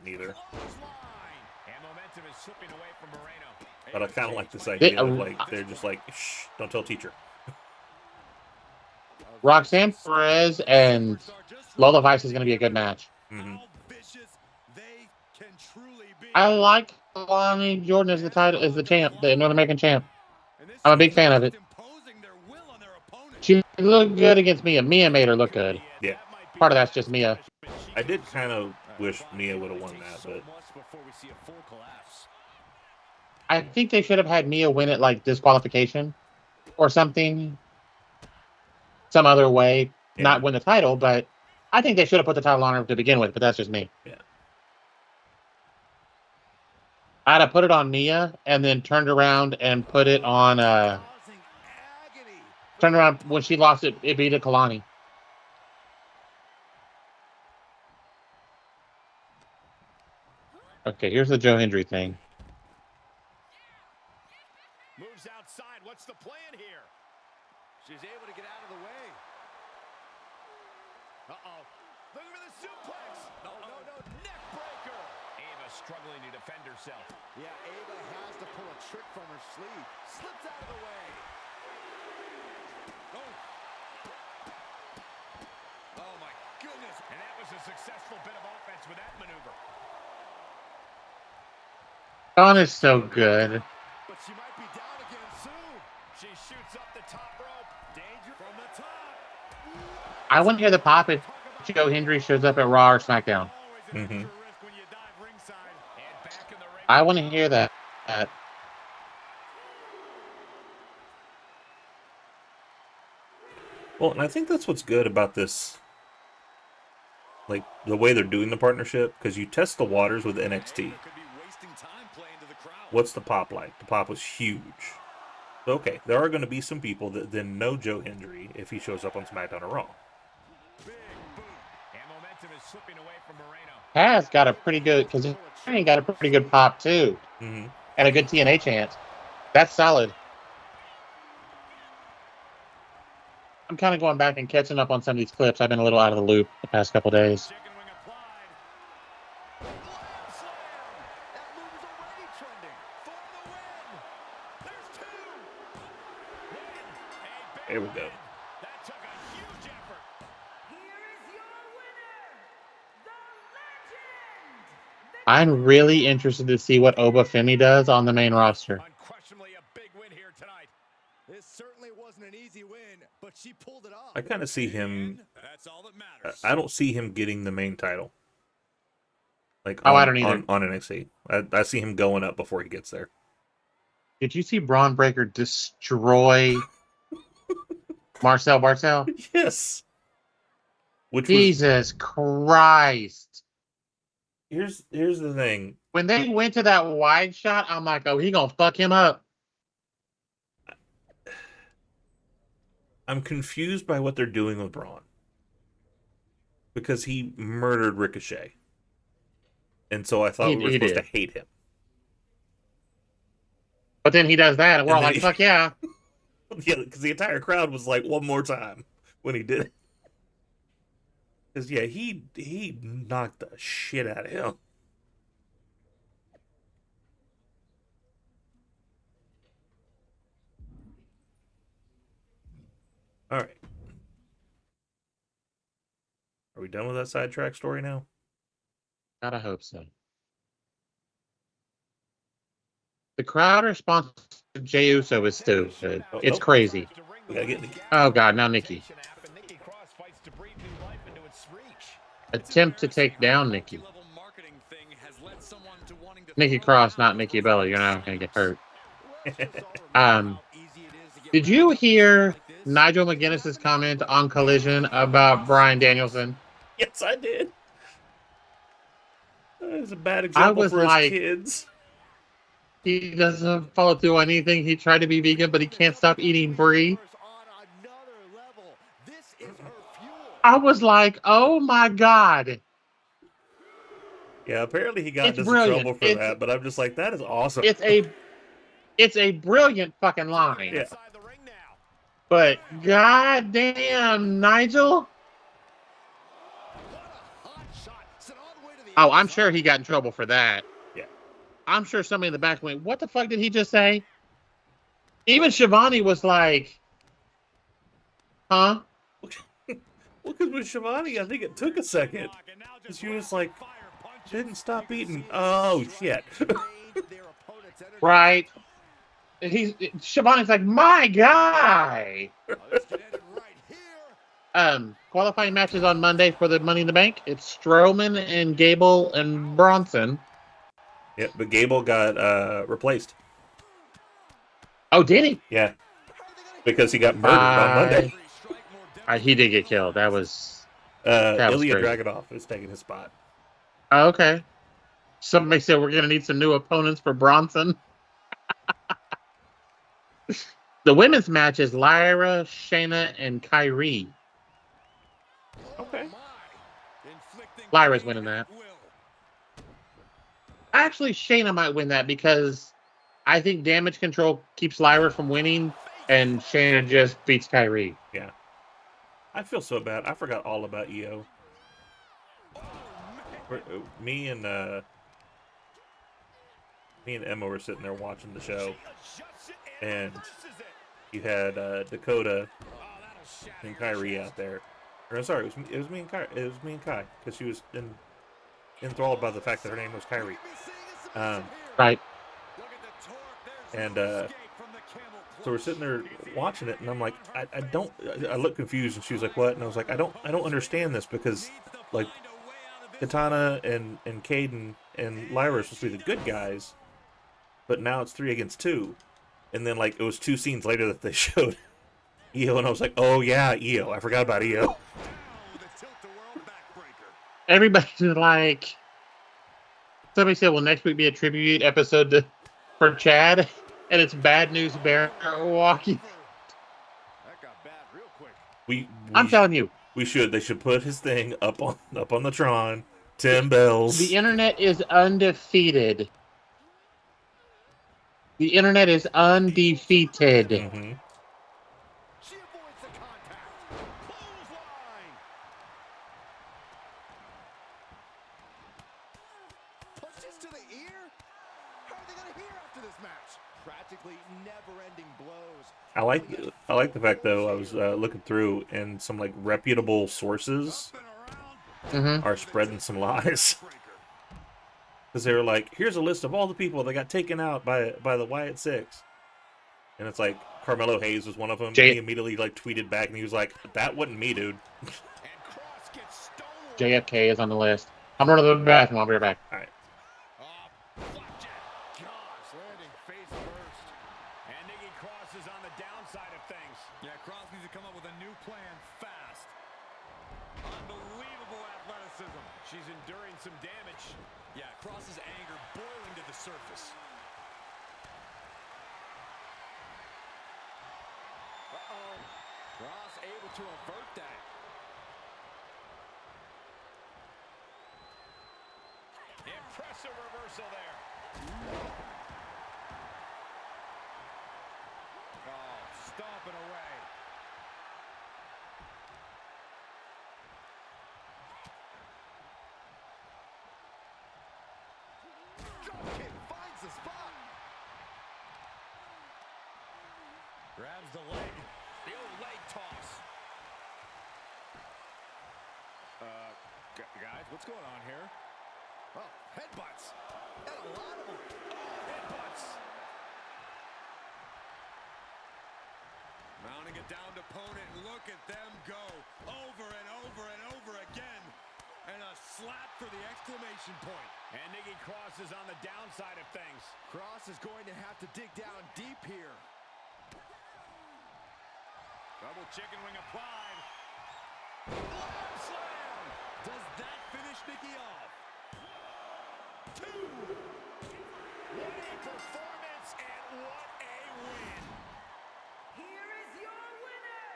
momentum is slipping away from Moreno. But I kind of like this idea of like they're just like, shh, don't tell teacher. Roxanne Perez and Lola Vice is going to be a good match. Mm-hmm. I like Lonnie Jordan as the title, as the champ, the North American champ. I'm a big fan of it. She looked good against Mia. Mia made her look good. Yeah. Part of that's just Mia. I did kind of wish Mia would have won that, but I think they should have had Mia win it like disqualification or something. Some other way, not win the title, but I think they should have put the title on her to begin with, but that's just me. Yeah. I'd have put it on Mia and then turned around and put it on turned around when she lost it beat it Kalani. Okay, here's the Joe Hendry thing. Moves outside. What's the plan here? She's able to get out of the way. Uh-oh. Look for the suplex. No, neck breaker. Ava struggling to defend herself. Yeah, Ava has to pull a trick from her sleeve. Slips out of the way. Oh my goodness. And that was a successful bit of offense with that maneuver. Dawn is so good. But she might be down again soon. She shoots up the top rope. Danger from the top. I want to hear the pop if Joe Hendry shows up at Raw or SmackDown. Mm-hmm. I want to hear that. Well, and I think that's what's good about this, like the way they're doing the partnership, because you test the waters with NXT. What's the pop like? The pop was huge. So, okay, there are going to be some people that then know Joe Hendry if he shows up on SmackDown or Raw. Has got a pretty good, because he got a pretty good pop too, Mm-hmm. and a good TNA chance. That's solid. I'm kind of going back and catching up on some of these clips. I've been a little out of the loop the past couple days. There we go. I'm really interested to see what Oba Femi does on the main roster. Unquestionably a big win here tonight. This certainly wasn't an easy win, but she pulled it off. I kind of see him. That's all that matters. I don't see him getting the main title. Like I don't either. On NXT. I see him going up before he gets there. Did you see Braun Breaker destroy Marcel Bartel? Yes. Jesus Christ. Here's the thing. When they went to that wide shot, I'm like, oh, he gonna fuck him up. I'm confused by what they're doing with Braun. Because he murdered Ricochet. And so I thought we were supposed to hate him. But then he does that, and we're all like, fuck yeah. Yeah, because the entire crowd was like, one more time when he did it. Because, yeah, he knocked the shit out of him. All right. Are we done with that sidetrack story now? Gotta hope so. The crowd response to Jey Uso is stupid. It's crazy. We gotta get Nikki. Oh, God, now Nikki. Attempt to take down Nikki. Nikki Cross, not Nikki Bella. You're not going to get hurt. Let's just all remember how easy it is to get Did you wrapped up in hear like this. Nigel McGuinness's comment on Collision about Bryan Danielson? Yes, I did. It's a bad I example was for his like, kids. he doesn't follow through on anything. He tried to be vegan, but he can't stop eating brie. On another level. This is her fuel. I was like, oh my God. Yeah, apparently he got It's into brilliant. trouble for that, but I'm just like, that is awesome. It's a brilliant fucking line. Yeah. Inside the ring now. But goddamn, Nigel. Hot shot. Sent all the way to the Oh, I'm outside. sure he got in trouble for that. Yeah. I'm sure somebody in the back went, what the fuck did he just say? Even Shivani was like, huh? Well, because with Shivani, I think it took a second. Because she was like, didn't stop eating. Oh, shit. Right. And Shivani's like, my guy. Qualifying matches on Monday for the Money in the Bank. It's Strowman and Gable and Bronson. Yeah, but Gable got replaced. Oh, did he? Yeah. Because he got murdered on Monday. He did get killed. That was Ilya crazy. Dragunov is taking his spot. Oh, okay. Somebody said we're going to need some new opponents for Bronson. The women's match is Lyra, Shayna, and Kyrie. Okay. Lyra's winning that. Actually, Shayna might win that because I think Damage Control keeps Lyra from winning, and Shayna just beats Kyrie. Yeah. I feel so bad. I forgot all about EO. Me and Emma were sitting there watching the show, and you had Dakota and Kyrie out there. Or sorry, it was me and Kai. It was me and Kai because she was enthralled by the fact that her name was Kyrie. Right. And so we're sitting there watching it, and I'm like, I look confused, and she was like, what? And I was like, I don't understand this because like Katana and Caden and Lyra are supposed to be the good guys, but now it's 3 against 2, and then like it was 2 scenes later that they showed EO, and I was like, oh yeah, EO. I forgot about EO. Everybody's like, somebody said, will next week be a tribute episode for Chad? And it's Bad News Bear walking. That got bad real quick. I'm telling you. We should. They should put his thing up on the Tron. 10 bells. The internet is undefeated. The internet is undefeated. Mm-hmm. She avoids the contact. Clothesline. Punches to the ear? How are they going to hear after this match? Practically never-ending blows. I like the fact though. I was looking through, and some like reputable sources are spreading some lies. Because they were like, here's a list of all the people that got taken out by the Wyatt Six, and it's like Carmelo Hayes was one of them. And he immediately like tweeted back, and he was like, "That wasn't me, dude." JFK is on the list. I'm running to the bathroom. I'll be right back. All right. Gosh, landing face first. And Nikki Cross is on the downside of things. Yeah, Cross needs to come up with a new plan fast. Unbelievable athleticism. She's enduring some damage. Yeah, Cross's anger boiling to the surface. Uh-oh. Cross able to avert that. Impressive reversal there. Oh, stomping away. Dropkick finds the spot. Grabs the leg. The old leg toss. Guys, what's going on here? Oh, headbutts. And a lot of them. Oh, headbutts. Mounting a downed opponent, look at them go over and over and over again. And a slap for the exclamation point. And Nikki Cross is on the downside of things. Cross is going to have to dig down deep here. Double chicken wing applied. Slam! Does that finish Nikki off? 2. What a performance and what a win. Here is your winner,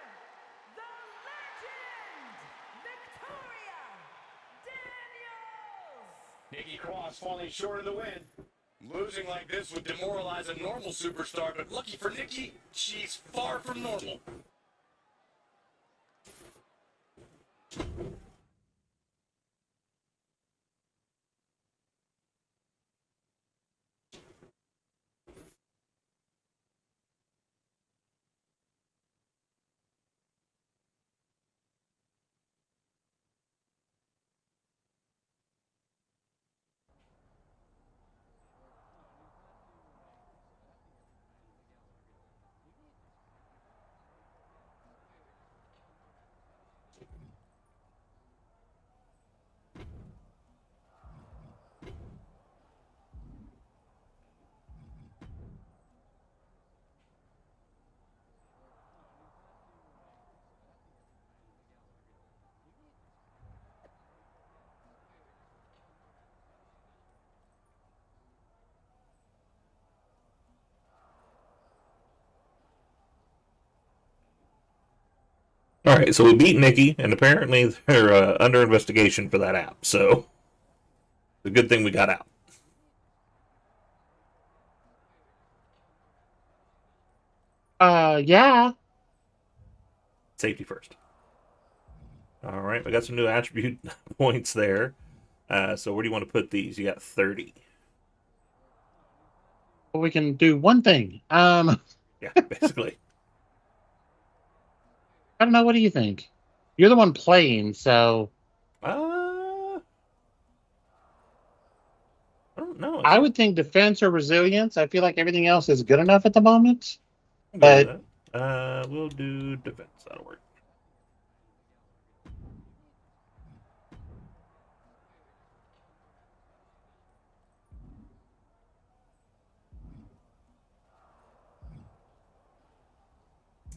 the legend, Victoria Daniels! Nikki Cross falling short of the win. Losing like this would demoralize a normal superstar, but lucky for Nikki, she's far from normal. All right, so we beat Nikki, and apparently they're under investigation for that app. So, it's a good thing we got out. Yeah. Safety first. All right, we got some new attribute points there. So where do you want to put these? You got 30. Well, we can do one thing. Yeah, basically. I don't know. What do you think? You're the one playing, so I don't know. I would think defense or resilience. I feel like everything else is good enough at the moment. I'll But do that. We'll do defense. That'll work.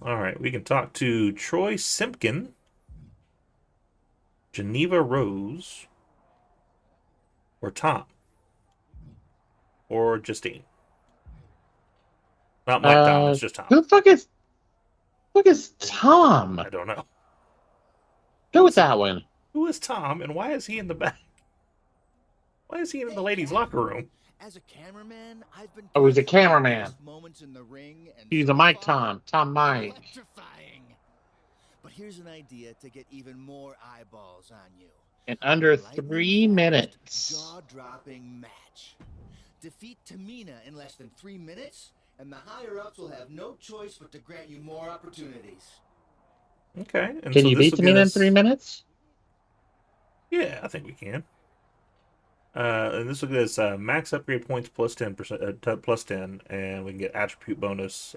All right, we can talk to Troy Simpkin, Geneva Rose, or Tom, or Justine. Not Mike Tom, it's just Tom. Who the fuck is Tom? I don't know. Go with that one. Who is Tom, and why is he in the back? Why is he in the ladies' locker room? As a cameraman, I've been Oh, he's a cameraman. moments in the ring and He's a Mike Tom Mike. electrifying. But here's an idea to get even more eyeballs on you. In under Lightning 3 fast, minutes. Jaw-dropping match. Defeat Tamina in less than 3 minutes, and the higher-ups will have no choice but to grant you more opportunities. Okay. And Can so you this beat will get Tamina in us- 3 minutes? Yeah, I think we can. And this will get us max upgrade points plus 10%, plus 10, and we can get attribute bonus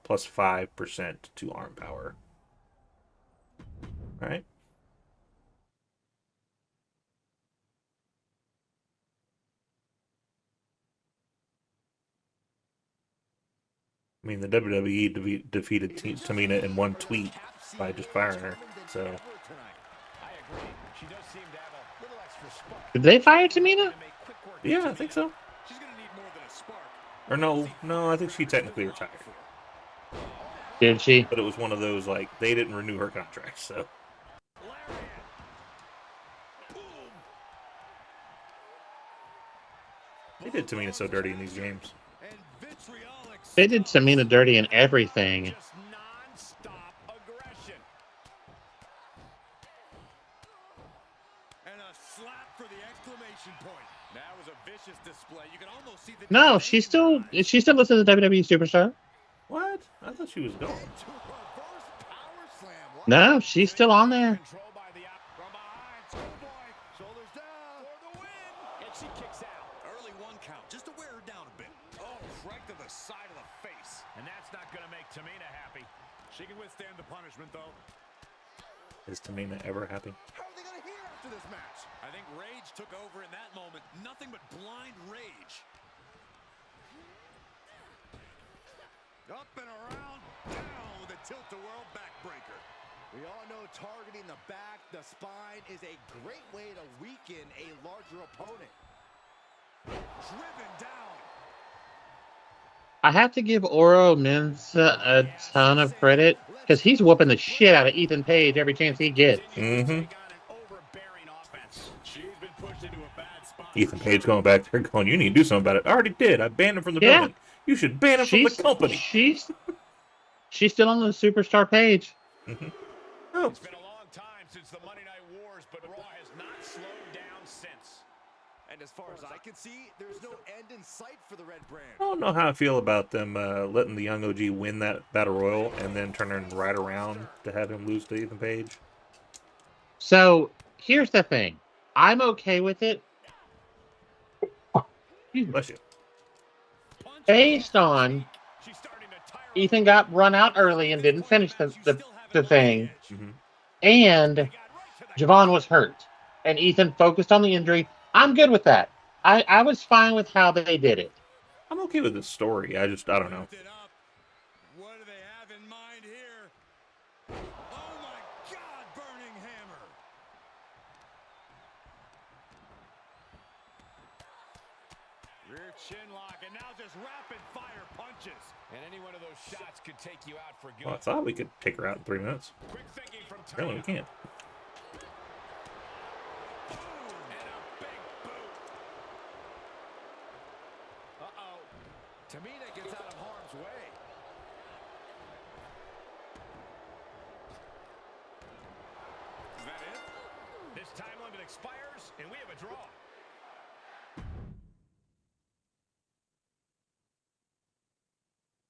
plus 5% to arm power. All right. I mean, the WWE defeated Tamina in one tweet by just firing her. So, I agree. She does seem to have a little extra spark. Did they fire Tamina? yeah, I think so. She's gonna need more than a spark. Or no, I think she technically retired. Did she? But it was one of those, like, they didn't renew her contract, so. They did Tamina so dirty in these games. They did Tamina dirty in everything. Just non-stop aggression. And a slap for the exclamation point. That was a vicious display. You can almost see the No, she's still listed as a WWE superstar. What? I thought she was gone. No, she's still on there. Control by the from behind. Schoolboy. Shoulders down for the win. And she kicks out. Early 1 count, just to wear her down a bit. Oh, right to the side of the face. And that's not going to make Tamina happy. She can withstand the punishment, though. Is Tamina ever happy? How are they gonna hear? after this match. I think rage took over in that moment. Nothing but blind rage. Up and around, down with a tilt-a-whirl backbreaker. We all know targeting the back, the spine is a great way to weaken a larger opponent. Driven down. I have to give Oro Mensah a ton of credit because he's whooping the shit out of Ethan Page every chance he gets. Mm-hmm. Ethan Page going back there going, you need to do something about it. I already did. I banned him from the building. You should ban him from the company. She's still on the superstar page. Mm-hmm. Oh. It's been a long time since the Monday Night Wars, but Raw has not slowed down since. And as far as I can see, there's no end in sight for the Red Brand. I don't know how I feel about them letting the Young OG win that Battle Royal and then turning right around to have him lose to Ethan Page. So, here's the thing. I'm okay with it. Bless you. Based on Ethan got run out early and didn't finish the thing. Mm-hmm. And Javon was hurt. And Ethan focused on the injury. I'm good with that. I was fine with how they did it. I'm okay with the story. I don't know. What do they have in mind here? Oh my God, burning hammer. Rear chin lock, and now just rapid fire punches. And any one of those shots could take you out for good. Well, I thought we could take her out in 3 minutes. Quick thinking from Tori. Apparently we can't. Tamina gets out of harm's way. Is that it? This time limit expires, and we have a draw.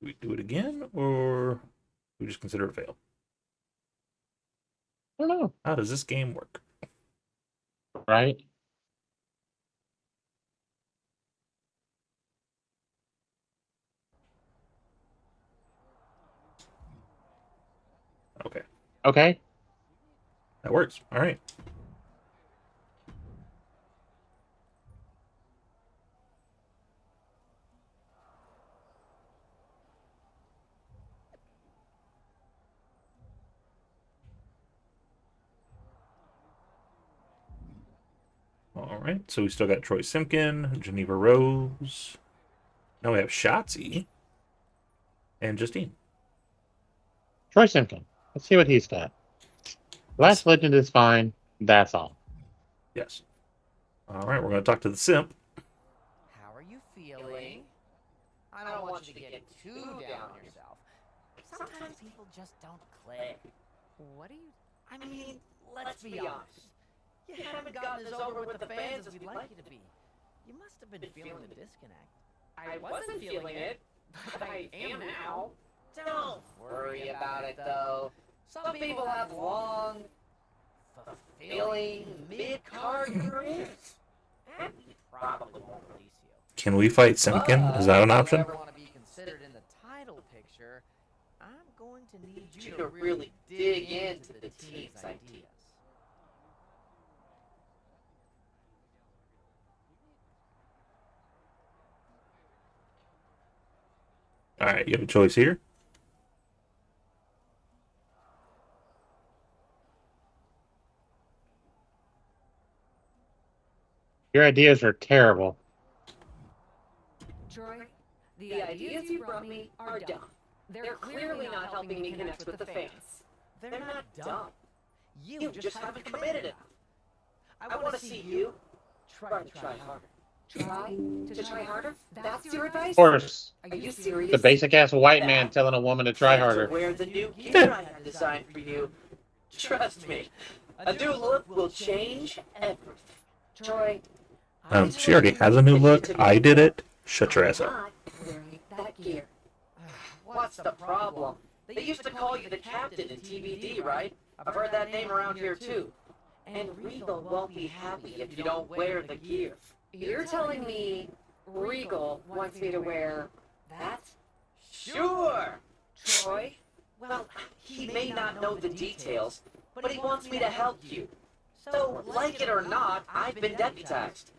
Do we do it again, or we just consider it a fail? I don't know. How does this game work? Right? Okay. Okay. That works. All right. All right. So we still got Troy Simpkin, Geneva Rose. Now we have Shotzi and Justine. Troy Simpkin. Let's see what he's got. Last Legend is fine. That's all. Yes. All right. We're going to talk to the Simp. How are you feeling? I don't want you to get too down on yourself. Sometimes people just don't click. What do you... I mean, let's be honest. You haven't gotten as over with the fans as we'd like you to be. You must have been feeling the disconnect. I wasn't feeling it, but I am now. Don't worry about it, though. Some people have long, fulfilling mid-card careers. And we probably won't release you. Can we fight Simpkin? Is that an option? If you ever want to be considered in the title picture, I'm going to need you to really dig into the team's ideas. All right. You have a choice here. Your ideas are terrible. Troy, The ideas you brought me are dumb. They're clearly not helping me connect with the fans. They're not dumb. You just haven't committed enough. I want to see you try to try harder. Try to try harder? That's your advice? Of course. Are you serious? The basic-ass white man telling a woman to try harder. Wear the new gear I have designed for you. Trust me, a new look will change everything. Troy, She already has a new look. I did it. Shut your ass up. not wearing that gear. What's the problem? They used to call you the captain in TBD, right? I've heard that name around here too. And Regal won't be happy if you don't wear the gear. You're telling me Regal wants me to wear that? Sure, Troy. Well, he may not know the details, but he wants me to help you. So, like it or not, I've been deputized.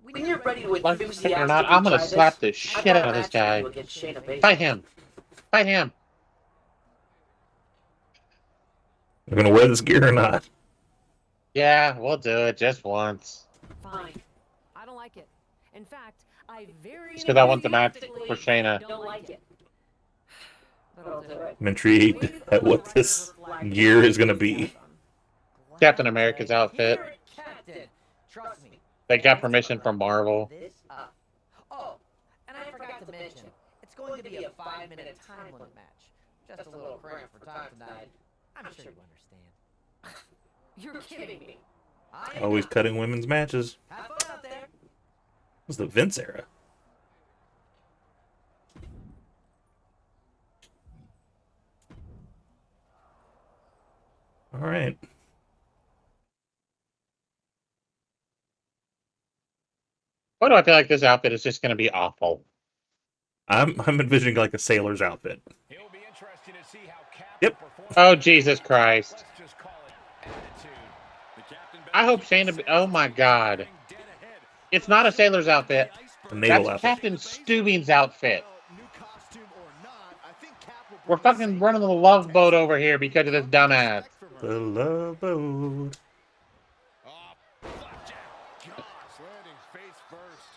When you're ready to Like it or enthusiastically not, I'm gonna try slap the this, I've shit got out a of this match for you guy. against Shayna Baszler. Fight him. Fight him. We're gonna wear this gear or not? Yeah, we'll do it just once. Fine. I don't like it. In fact, I very Just because I want the match enthusiastically for Shayna. don't like it. But I'll do it. I'm intrigued at what this gear is gonna be. Captain America's outfit. You're a captain. Trust me. They got permission from Marvel. This up. Oh, and I forgot to mention, it's going to be a 5-minute time limit match. Just a little cramp for time tonight. I'm sure you understand. You're kidding me. I am Always not. cutting women's matches. Have fun out there. It was the Vince era. All right. Why do I feel like this outfit is just going to be awful? I'm envisioning like a sailor's outfit. It'll be interesting to see how Captain Yep. performs. Oh, Jesus Christ. Let's just call it attitude. The captain I hope Shayna... Oh, my God. It's not a sailor's outfit. A naval That's outfit. Captain Stubing's outfit. Well, new costume or not, I think Cap will We're bring the fucking same running the love boat over here because of this dumbass. respect from her. The love boat. Oh, flapjack. Gosh, landing face first.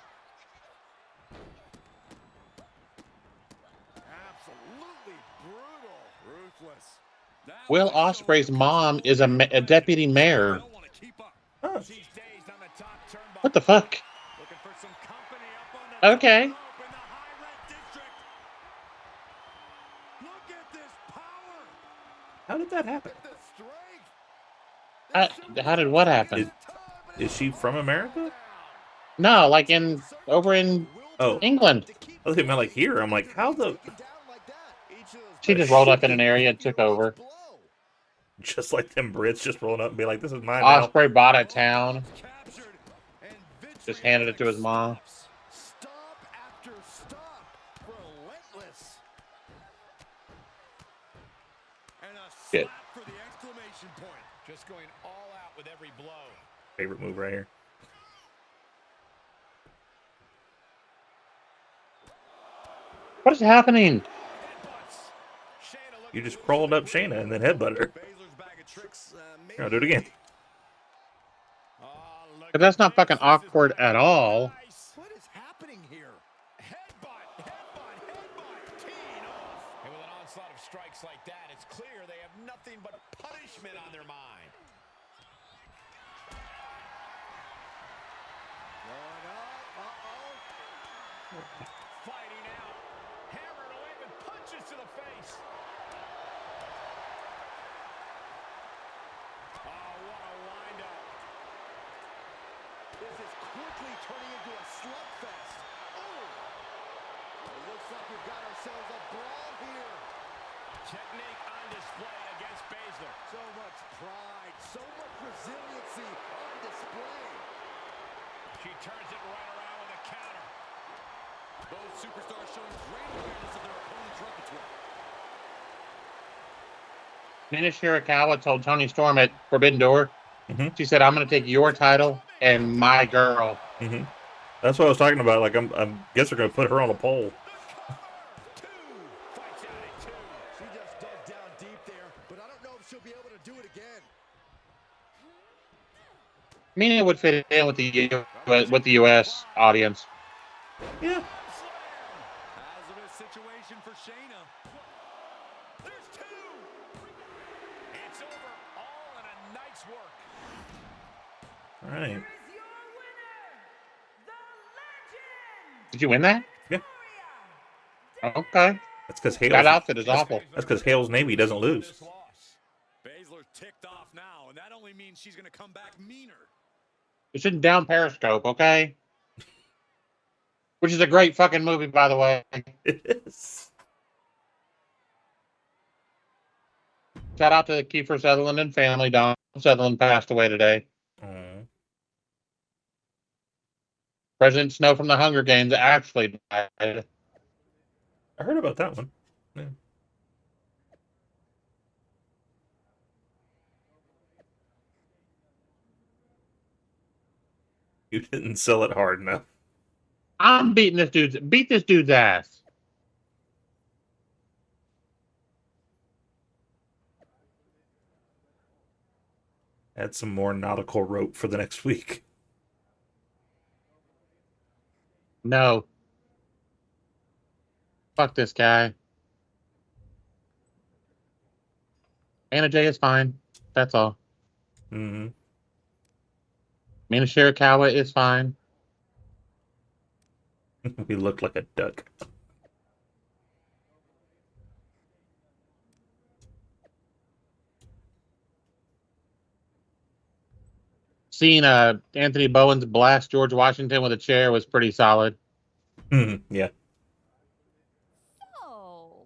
Absolutely brutal. Ruthless. That Will was so Ospreay's mom is a deputy mayor. don't want to keep up. Oh. She's dazed on the top turnbuckle. What the fuck? Looking for some company up on the Okay. top rope in the high red district. Look at this power. How did that happen? The strength. How did what happen? Is she from America? No, like over in Oh, England. I think meant like here. I'm like, how the? She just rolled up in an area and took over. Just like them Brits just rolling up and be like, this is mine now. Ospreay bought a town. Captured and Just handed it to his mom. Stop after stop. Relentless. And a Shit. slap for the exclamation point. Just going all out with every blow. Favorite move right here. What is happening? Headbutts. Shayna looking You just to crawled lose up Shayna and then headbutt her. Baszler's bag of tricks. Here, I'll do it again. Oh, look But that's at not this. fucking This is awkward back. at all. Nice. What is happening here? Headbutt, headbutt, headbutt. Teeing off. And with an onslaught of strikes like that, it's clear they have nothing but punishment on their mind. Going up. Uh-oh. Fighting out. Hammering away with punches to the face. Oh, what a windup. This is quickly turning into a slugfest. Oh! It looks like we've got ourselves a brawl here. Technique on display against Baszler. So much pride, so much resiliency on display. She turns it right around with a counter. Both superstars showing great awareness of their opponent's repertoire. Nina Shirakawa told Tony Storm at Forbidden Door, Mhm. she said, I'm going to take your title and my girl. Mm-hmm. That's what I was talking about. Like, I'm guess they're gonna put her on a pole. Two. Fights out at two. She just dug down deep there, but I don't know if she'll be able to do it again. Mina would fit in with the U.S. audience. Yeah. Hazardous situation for Shayna. There's two. It's over. All in a night's work. All right. Here is your winner, the legend, Did you win that? Yeah. Victoria. Okay. That's because That Hale's. outfit is awful. That's because Hale's Navy doesn't lose. This loss. Baszler's ticked off now, and that only means she's going to come back meaner. You shouldn't down Periscope, okay? Which is a great fucking movie, by the way. It is. Shout out to Kiefer Sutherland and family. Don Sutherland passed away today. Aw. President Snow from the Hunger Games actually died. I heard about that one. Yeah. You didn't sell it hard enough. I'm beat this dude's ass. Add some more nautical rope for the next week. No. Fuck this guy. Anna Jay is fine. That's all. Mm-hmm. Mina Shirakawa is fine. He looked like a duck. Seeing Anthony Bowens blast George Washington with a chair was pretty solid. Yeah. So,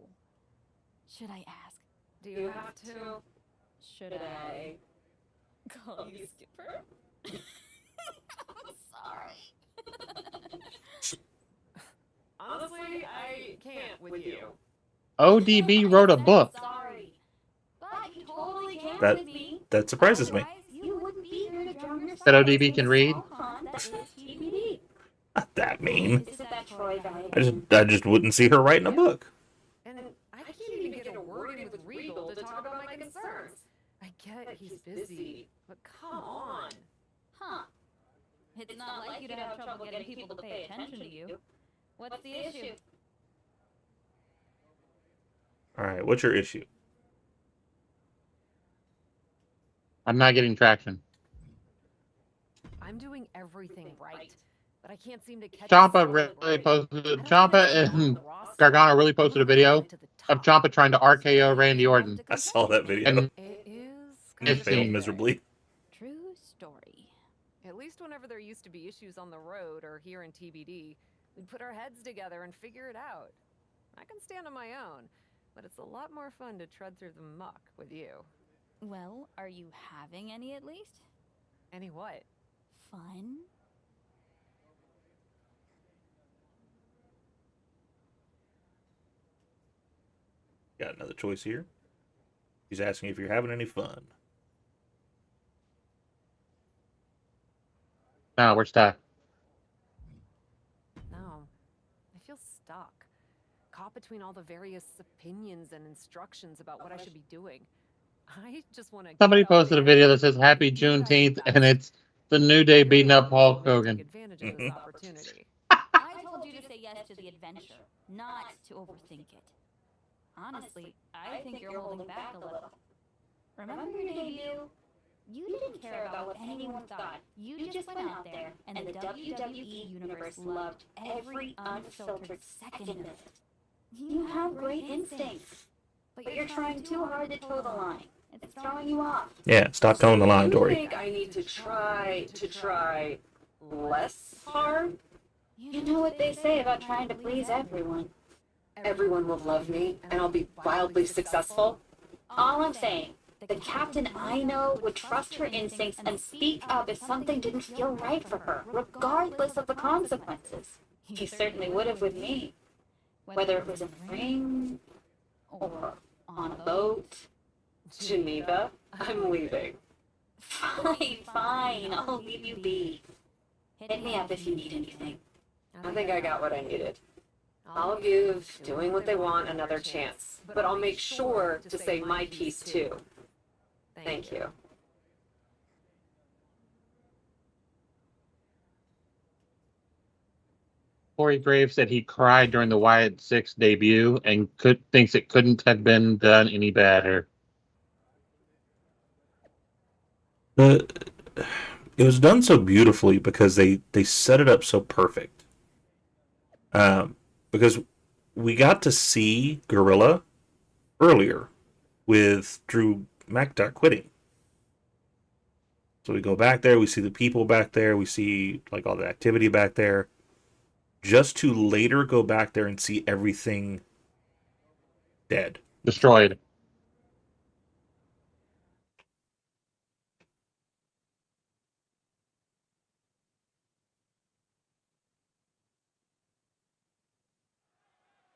should I ask? Do you have to? Should I call you Skipper? I'm sorry. Honestly, I can't with you. ODB wrote a book. Sorry. But you totally can That with me. that surprises me. Otherwise, you wouldn't be here to drum your That side ODB can in a read? small pond that is TBD. Not that mean. Isn't that Troy valuable? I just wouldn't see her writing a book. And I can't even get a word in with Regal to talk about my concerns. I get he's busy, but come on. Huh. It's not like you to have trouble getting people to pay attention to you. What's the issue? All right, what's your issue? I'm not getting traction. I'm doing everything right, but I can't seem to catch. Ciampa and Gargano really posted a video of Ciampa trying to RKO Randy Orton. I saw that video. And It is. It failed miserably. True story. At least whenever there used to be issues on the road or here in TBD, we'd put our heads together and figure it out. I can stand on my own, but it's a lot more fun to tread through the muck with you. Well, are you having any at least? Any what? Fun? Got another choice here. She's asking if you're having any fun. no, we're stuck. No. I feel stuck. Caught between all the various opinions and instructions about what I should be doing. I just want to. Somebody posted a video that says Happy Juneteenth, and it's the New Day beating up Hulk Hogan. Take advantage of this opportunity. I told you to say yes to the adventure, not to overthink it. Honestly, I think you're holding back a little. Remember your debut? You didn't care about what anyone thought. You just went out there, and the WWE universe loved every unfiltered second of it. You have great instincts, but you're trying too hard to toe the line. It's throwing you off. Yeah, stop towing the line, You Tori. think I need to try less hard? You know what they say about trying to please everyone. Everyone will love me, and I'll be wildly successful. All I'm saying, the captain I know would trust her instincts and speak up if something didn't feel right for her, regardless of the consequences. He certainly would have with me. Whether it was in the ring, or on a boat. Geneva, I'm leaving. Fine, I'll leave you be. Hit me up if you need anything. I think I got what I needed. I'll give doing what they want another chance, but I'll make sure to say my piece too. Thank you. Corey Graves said he cried during the Wyatt 6 debut and thinks it couldn't have been done any better. It was done so beautifully because they set it up so perfect. Because we got to see Gorilla earlier with Drew McIntyre quitting. So we go back there, we see the people back there, we see like all the activity back there, just to later go back there and see everything dead. Destroyed.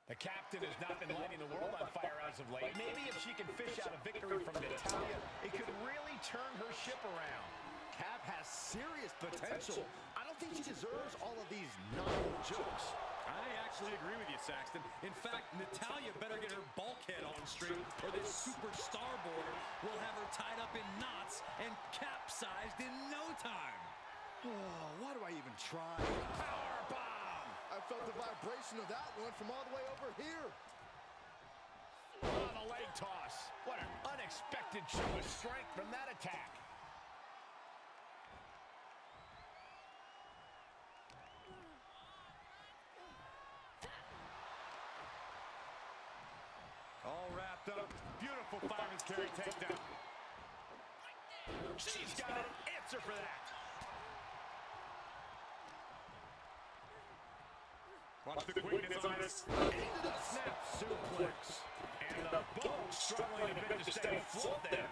The captain has not been lighting the world on fire as of late. Maybe if she can fish out a victory from Natalia, it could really turn her ship around. Cap has serious potential. I don't don't think she deserves all of these non-jokes. I actually agree with you, Saxton. In fact, Natalya better get her bulkhead on straight, or this superstar board will have her tied up in knots and capsized in no time. Oh, why do I even try? Power bomb! I felt the vibration of that one from all the way over here. Oh, the leg toss. What an unexpected show of strength from that attack. All wrapped up. Beautiful fireman's carry takedown. She's got an answer for that. Watch the quickness on this. Into the snap suplex. And the bone struggling a bit to stay afloat there.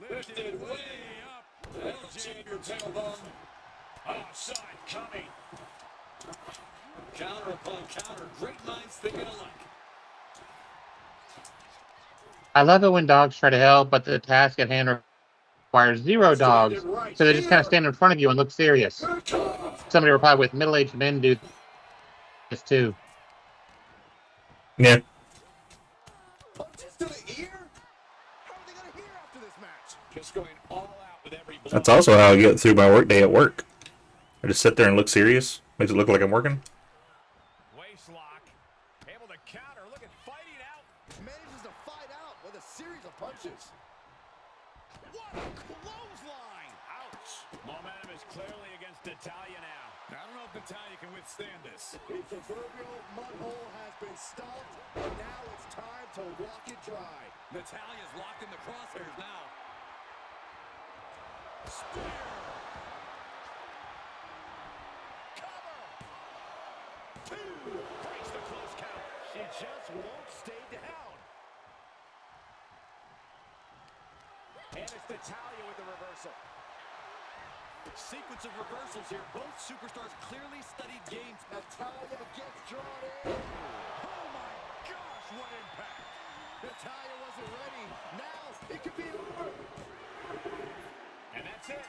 Lifted way up. That'll jam your tailbone. Outside coming. Counter upon counter. Great minds thinking alike. I love it when dogs try to help, but the task at hand requires 0 dogs, so they just kind of stand in front of you and look serious. Somebody replied with, middle-aged men do this too. Yeah. Punches to the ear? How are they going to hear after this match? Just going all out with every blow. That's also how I get through my work day at work. I just sit there and look serious. Makes it look like I'm working. Waist lock. Able to counter. Look at fighting out. Manages to fight out with a series of punches. What a clothesline! Ouch. Momentum is clearly against Natalya now. I don't know if Natalya can withstand this. The proverbial mud hole has been stopped, and now it's time to walk it dry. Natalya's locked in the crosshairs now. Spear. Cover. 2. Breaks the close count. She just won't stay down. And it's Natalya with the reversal. Sequence of reversals here. Both superstars clearly studied games. Natalya gets drawn in. Oh my gosh, what impact! Natalya wasn't ready. Now it could be over. And that's it.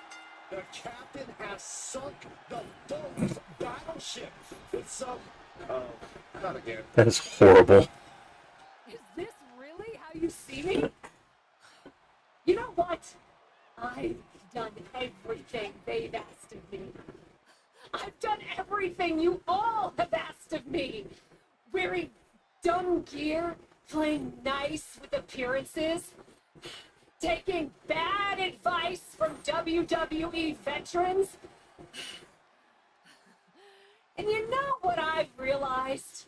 The captain has sunk the boat's battleship. It's some... Oh, not again. That is horrible. Is this really how you see me? You know what? I've done everything they've asked of me. I've done everything you all have asked of me. Wearing dumb gear, playing nice with appearances, taking bad advice from WWE veterans. And you know what I've realized?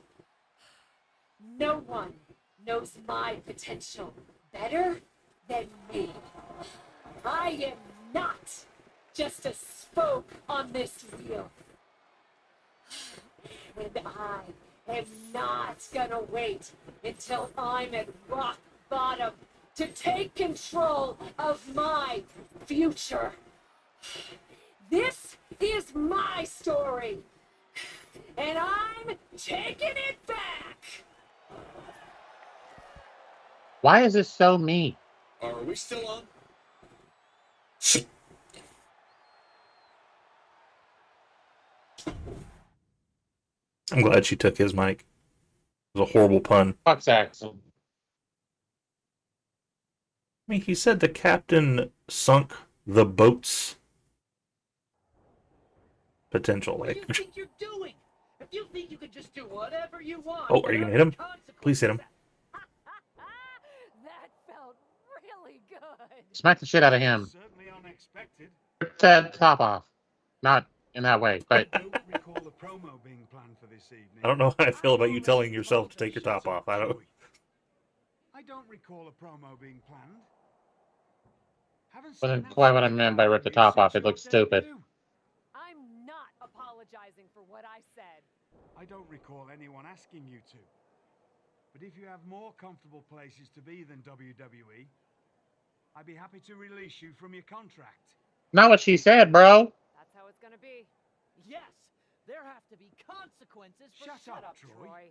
No one knows my potential better than me. I am not just a spoke on this wheel. And I am not gonna wait until I'm at rock bottom to take control of my future. This is my story, and I'm taking it back. Why is this so mean? Are we still on? I'm glad she took his mic. It was a horrible pun. Fuck Saxon. I mean, he said the captain sunk the boat's potential. What do you Like, think you're doing? If you think you could just do whatever you want. oh, are you gonna hit him? Please hit him. That felt really good. Smack the shit out of him. Certainly unexpected. Rip that top off. Not in that way, but I don't recall a promo being planned for this evening. I don't know how I feel about you telling yourself to take your top off. I don't recall a promo being planned. wasn't quite what I meant by rip the top off. It looks stupid. I'm not apologizing for what I said. I don't recall anyone asking you to. But if you have more comfortable places to be than WWE, I'd be happy to release you from your contract. Not what she said, bro. That's how it's gonna be. Yes, there have to be consequences for Shut up, Troy.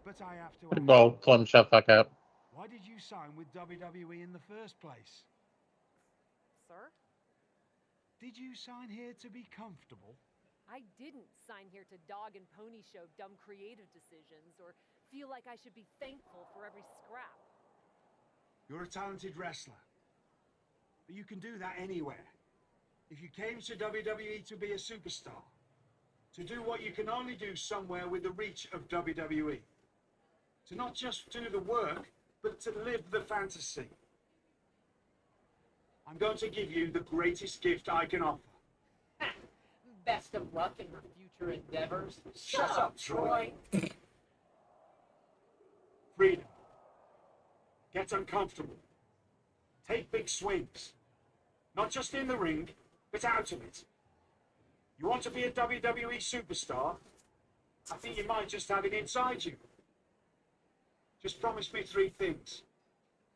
But I have to ask, Go, Clem, shut the fuck up. why did you sign with WWE in the first place? sir. Did you sign here to be comfortable? I didn't sign here to dog and pony show dumb creative decisions or feel like I should be thankful for every scrap. You're a talented wrestler. But you can do that anywhere. If you came to WWE to be a superstar, to do what you can only do somewhere with the reach of WWE, to not just do the work, but to live the fantasy. I'm going to give you the greatest gift I can offer. Best of luck in your future endeavors. Shut up, Troy. Freedom. Get uncomfortable. Take big swings. Not just in the ring, but out of it. You want to be a WWE superstar? I think you might just have it inside you. Just promise me 3 things,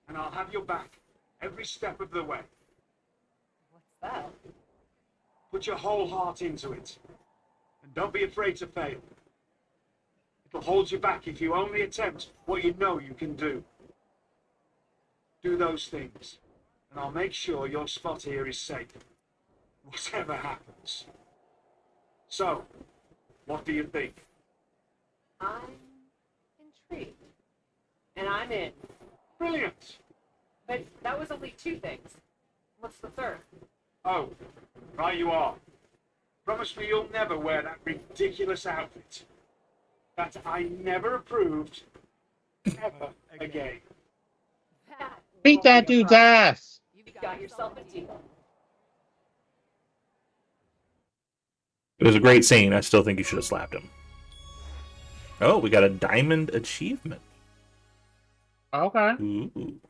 and I'll have your back every step of the way. What's that? Put your whole heart into it, and don't be afraid to fail. It'll hold you back if you only attempt what you know you can do. Do those things, and I'll make sure your spot here is safe, whatever happens. So, what do you think? I'm intrigued. And I'm in. Brilliant. But that was only 2 things. What's the third? Oh, right you are. Promise me you'll never wear that ridiculous outfit. That I never approved, ever again. Beat that dude's ass! You've got yourself a deal. It was a great scene. I still think you should have slapped him. Oh, we got a diamond achievement. Okay. Ooh.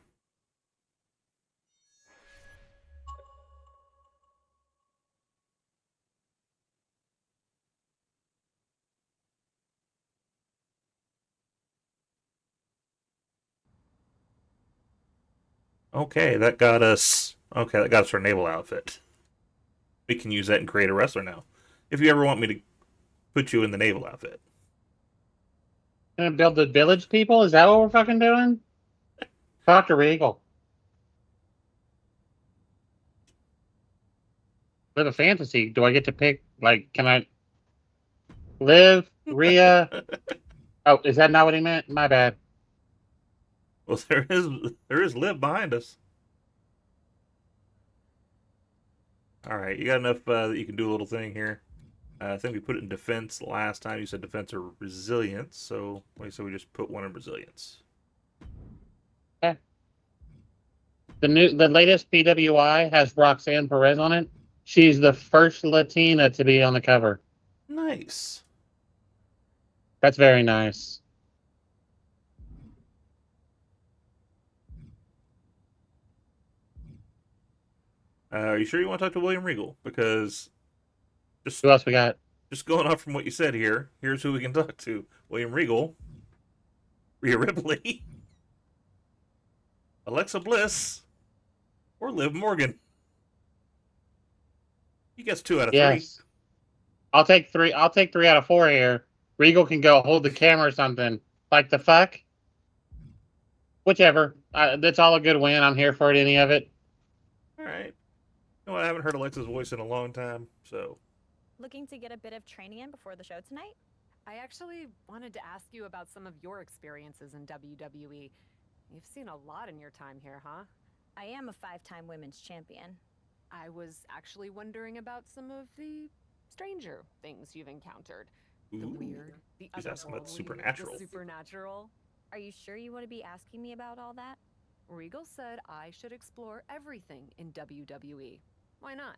Okay, that got us. Okay, that got us our naval outfit. We can use that and create a wrestler now. If you ever want me to put you in the naval outfit. Gonna build the village people? Is that what we're fucking doing? Talk to Regal. Live a fantasy. Do I get to pick? Like, can I live, Rhea? Oh, is that not what he meant? My bad. Well, there is Liv behind us. All right, you got enough that you can do a little thing here. I think we put it in defense last time. You said defense or resilience, so we just put one in resilience. Okay. The latest PWI has Roxanne Perez on it. She's the first Latina to be on the cover. Nice. That's very nice. Are you sure you want to talk to William Regal? Because who else we got? Just going off from what you said here, here's who we can talk to: William Regal, Rhea Ripley, Alexa Bliss, or Liv Morgan. He gets 2 out of 3. Yes. I'll take 3. I'll take 3 out of 4 here. Regal can go hold the camera or something. Like the fuck? Whichever. That's all a good win. I'm here for it, any of it. All right. You know, I haven't heard Alexa's voice in a long time, so. Looking to get a bit of training in before the show tonight? I actually wanted to ask you about some of your experiences in WWE. You've seen a lot in your time here, huh? I am a 5-time women's champion. I was actually wondering about some of the stranger things you've encountered. The weird, the She's asking about otherworldly, supernatural. the supernatural. Are you sure you want to be asking me about all that? Regal said I should explore everything in WWE. Why not?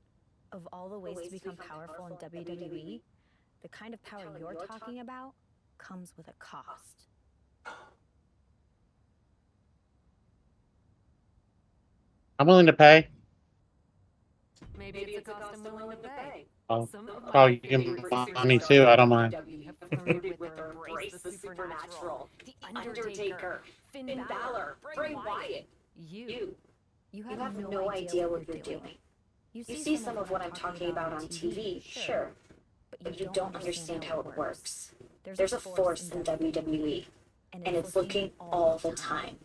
Of all the ways to become powerful in WWE, the kind of power you're talking about comes with a cost. I'm willing to pay. Maybe it's a cost I'm willing to pay. Oh, you can find me too. I don't mind. With or embrace the supernatural. The Undertaker, Finn Balor, Bray Wyatt. You have no idea what you're doing. You see some of what I'm talking about on TV, sure, but you don't understand how it works. There's a force in WWE, and it's looking all the time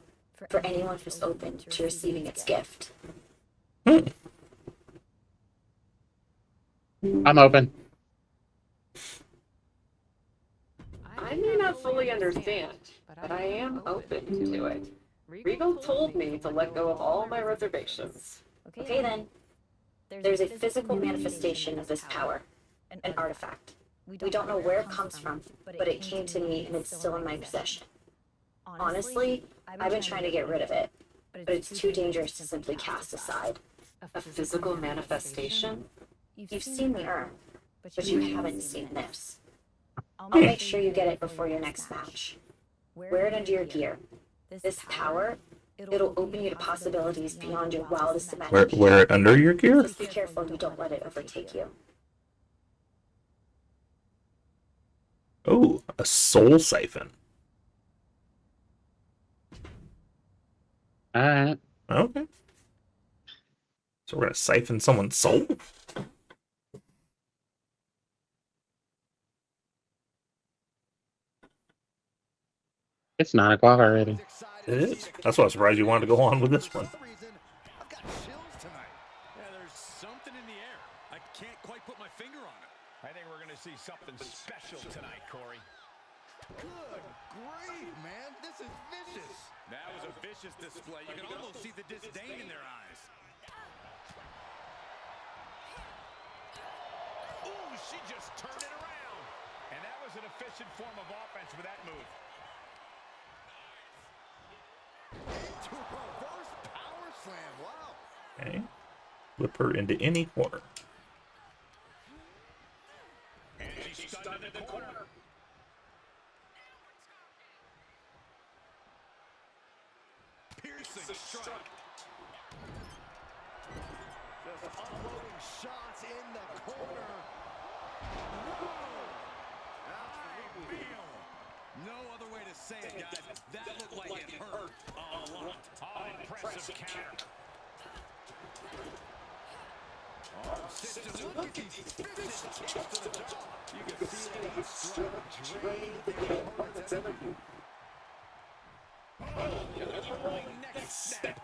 for anyone who's open to receiving its gift. I'm open. I may not fully understand, but I am open to it. Regal told me to let go of all my reservations. Okay then. There's a physical manifestation of this power, an artifact. We don't know where it comes from, but it came to me and it's still in my possession. Honestly, I've been trying to get rid of it, but it's too dangerous to simply cast aside. A physical manifestation? You've seen the urn, but you haven't seen this. I'll make sure you get it before your next match. Wear it under your gear. This power, it'll open you to possibilities beyond your wildest imagination. Wear it under your gear? Just be careful you don't let it overtake you. Oh, a soul siphon. Alright. Okay. So we're gonna siphon someone's soul? It's 9 o'clock already. It is. That's why I'm surprised you wanted to go on with this one. I've got chills tonight. Yeah, there's something in the air. I can't quite put my finger on it. I think we're going to see something special tonight, Corey. Good grief, man. This is vicious. That was a vicious display. You can almost see the disdain in their eyes. Ooh, she just turned it around. And that was an efficient form of offense with that move. Into a reverse power slam. Wow. Okay. Flip her into any corner. And she's stunned in the corner. Piercing strike. Just unloading shots in the corner. No other way to say it, guys. That looked like it hurt a lot. Oh, impressive counter. Look at these finished kicks to the jaw. You can see that strike drained the opponent's energy. Next step.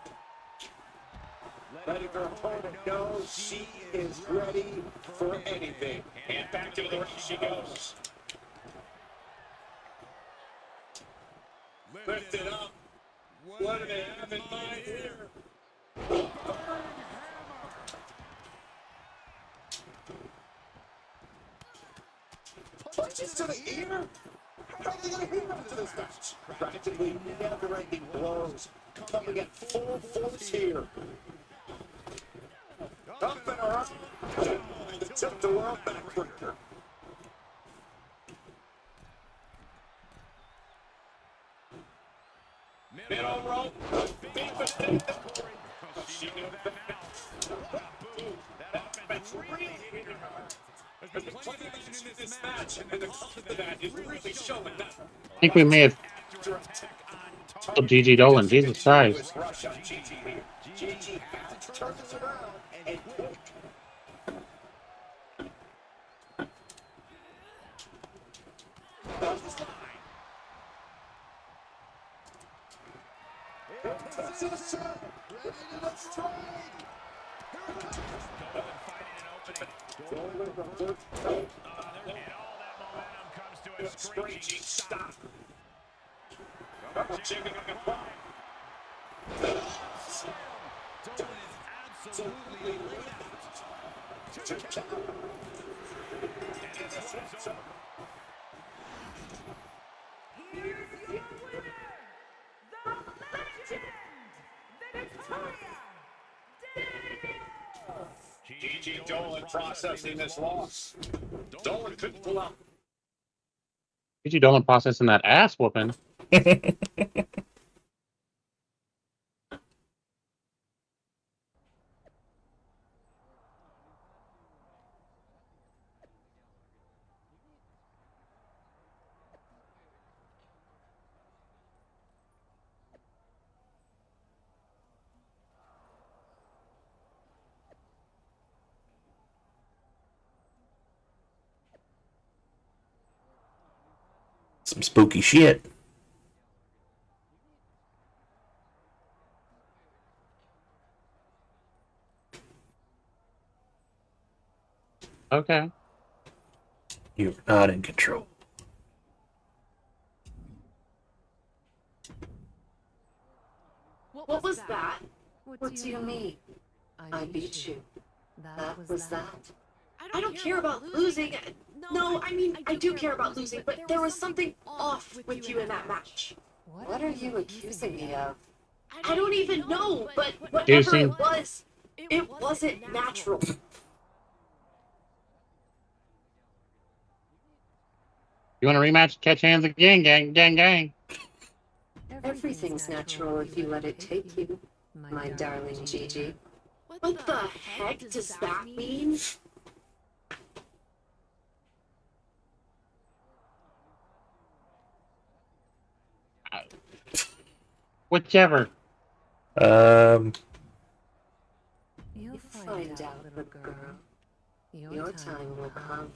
Letting her opponent know she is ready for anything. And back to the ring she goes. Lift it up. What do they have in mind here? Punches to the ear? How are they going to hit into this match? Practically never-ending blows. Coming at full force here. Up and around. To tip the world backward. Middle rope. Big mistake. She knew that now. That offense really hit her. There's been plenty of action in this match, and the cost of that is really showing that. I think we may have told Gigi Dolan. Jesus Christ. Rush on Gigi here. Gigi has to turn this around and quick. Screeching stop. Dolan is absolutely laid out. Gigi Dolan processing this loss. Dolan couldn't pull out. Gigi Dolan processing that ass whooping. Some spooky shit. Okay. You're not in control. What was that? What do you mean? I beat you. That was that. I don't care about losing. No, I mean, I do care about losing, but there was something off with you in that match. What are you accusing me of? I don't even know, but whatever Juicing. it wasn't natural. You want a rematch? Catch hands again, gang, gang, gang. Everything's natural if you let it take you, my darling Gigi. What the heck does that mean? Whichever. You'll find out, little girl. Your time will come.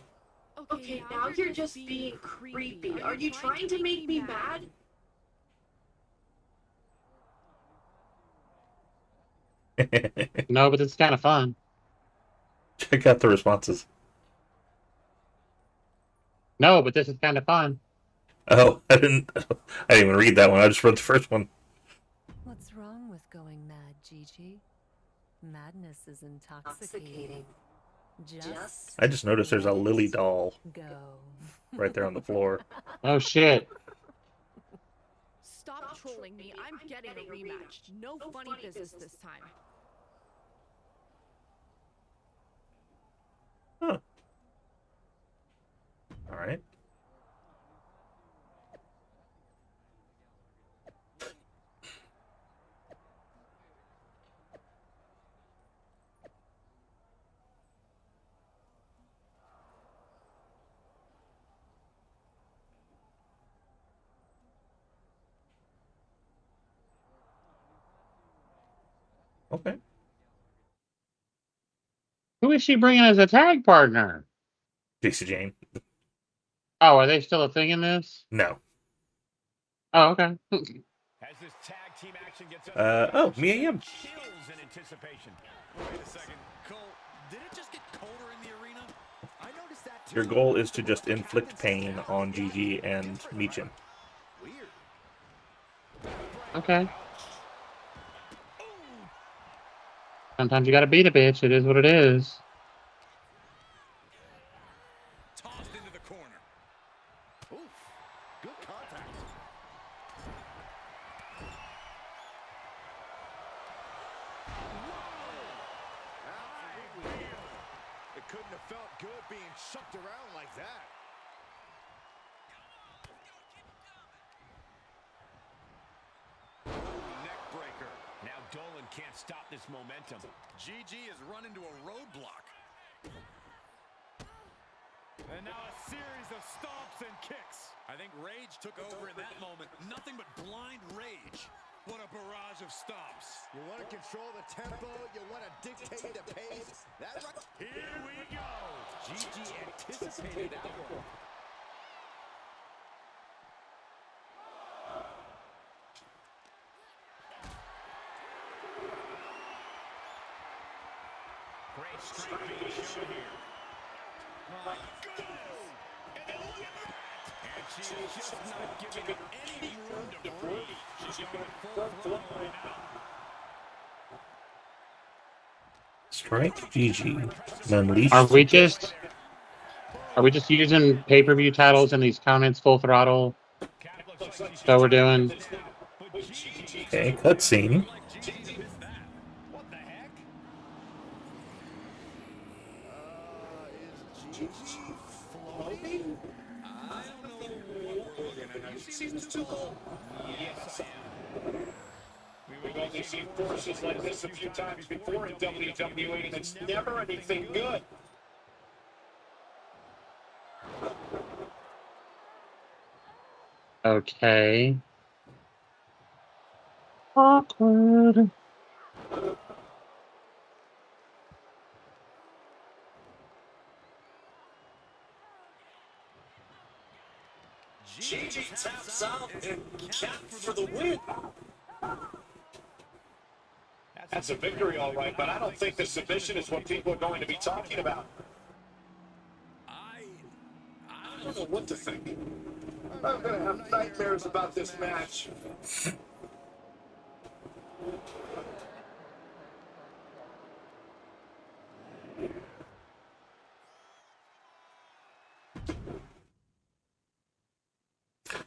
Okay, now you're just being creepy. Are you trying to make me mad? No, but it's kind of fun. Check out the responses. No, but this is kind of fun. Oh, I didn't even read that one. I just read the first one. What's wrong with going mad, Gigi? Madness is intoxicating. I just noticed there's a Lily doll Go. right there on the floor. Oh shit. Stop trolling me. I'm getting a rematch. No funny business this time. Huh. All right. Okay. Who is she bringing as a tag partner? JC Jane. Oh, are they still a thing in this? No. Oh, okay. Oh, Mia Yim. Wait a second, Cole. Did it just get colder in the arena? I noticed that too. Your goal is to just inflict pain on Gigi and Meechin. Weird. Okay. Sometimes you gotta beat a bitch. It is what it is. Tossed into the corner. Oof. Good contact. It couldn't have felt good being shucked around like that. Neck breaker. Now Dolan can't stop this momentum. GG has run into a roadblock. And now a series of stomps and kicks. I think rage took over in that moment. Nothing but blind rage. What a barrage of stomps. You want to control the tempo, you want to dictate the pace. That right. Here we go. GG anticipated that one. Great strength being shown here. Go! And look at that! And she is just not giving it any room to breathe. She's going full throttle right now. Strike Gigi. Unleash. Are we just using pay-per-view titles in these comments full throttle? So we're doing. Okay, cutscene. What the heck? Is Gigi floating? I don't know what we're looking at. You see this too cold? Yes, I am. We've only seen forces like this a few times before in WWE, and it's never anything good. Okay. Awkward. Gigi taps out and count for the win. That's a victory, all right, but I don't think the submission is what people are going to be talking about. don't know what to think. I'm gonna have nightmares about this match.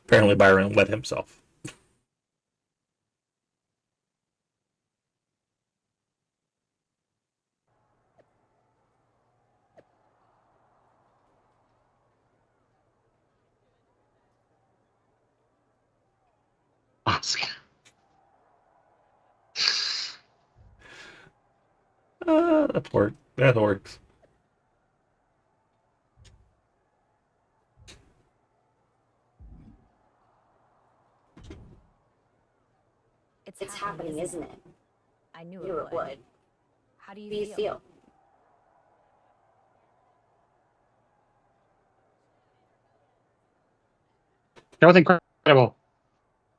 Apparently Byron let himself. Oscar. That works. That works. It's happening, isn't it? I knew Knew it would. How do How do you feel? That was incredible. Go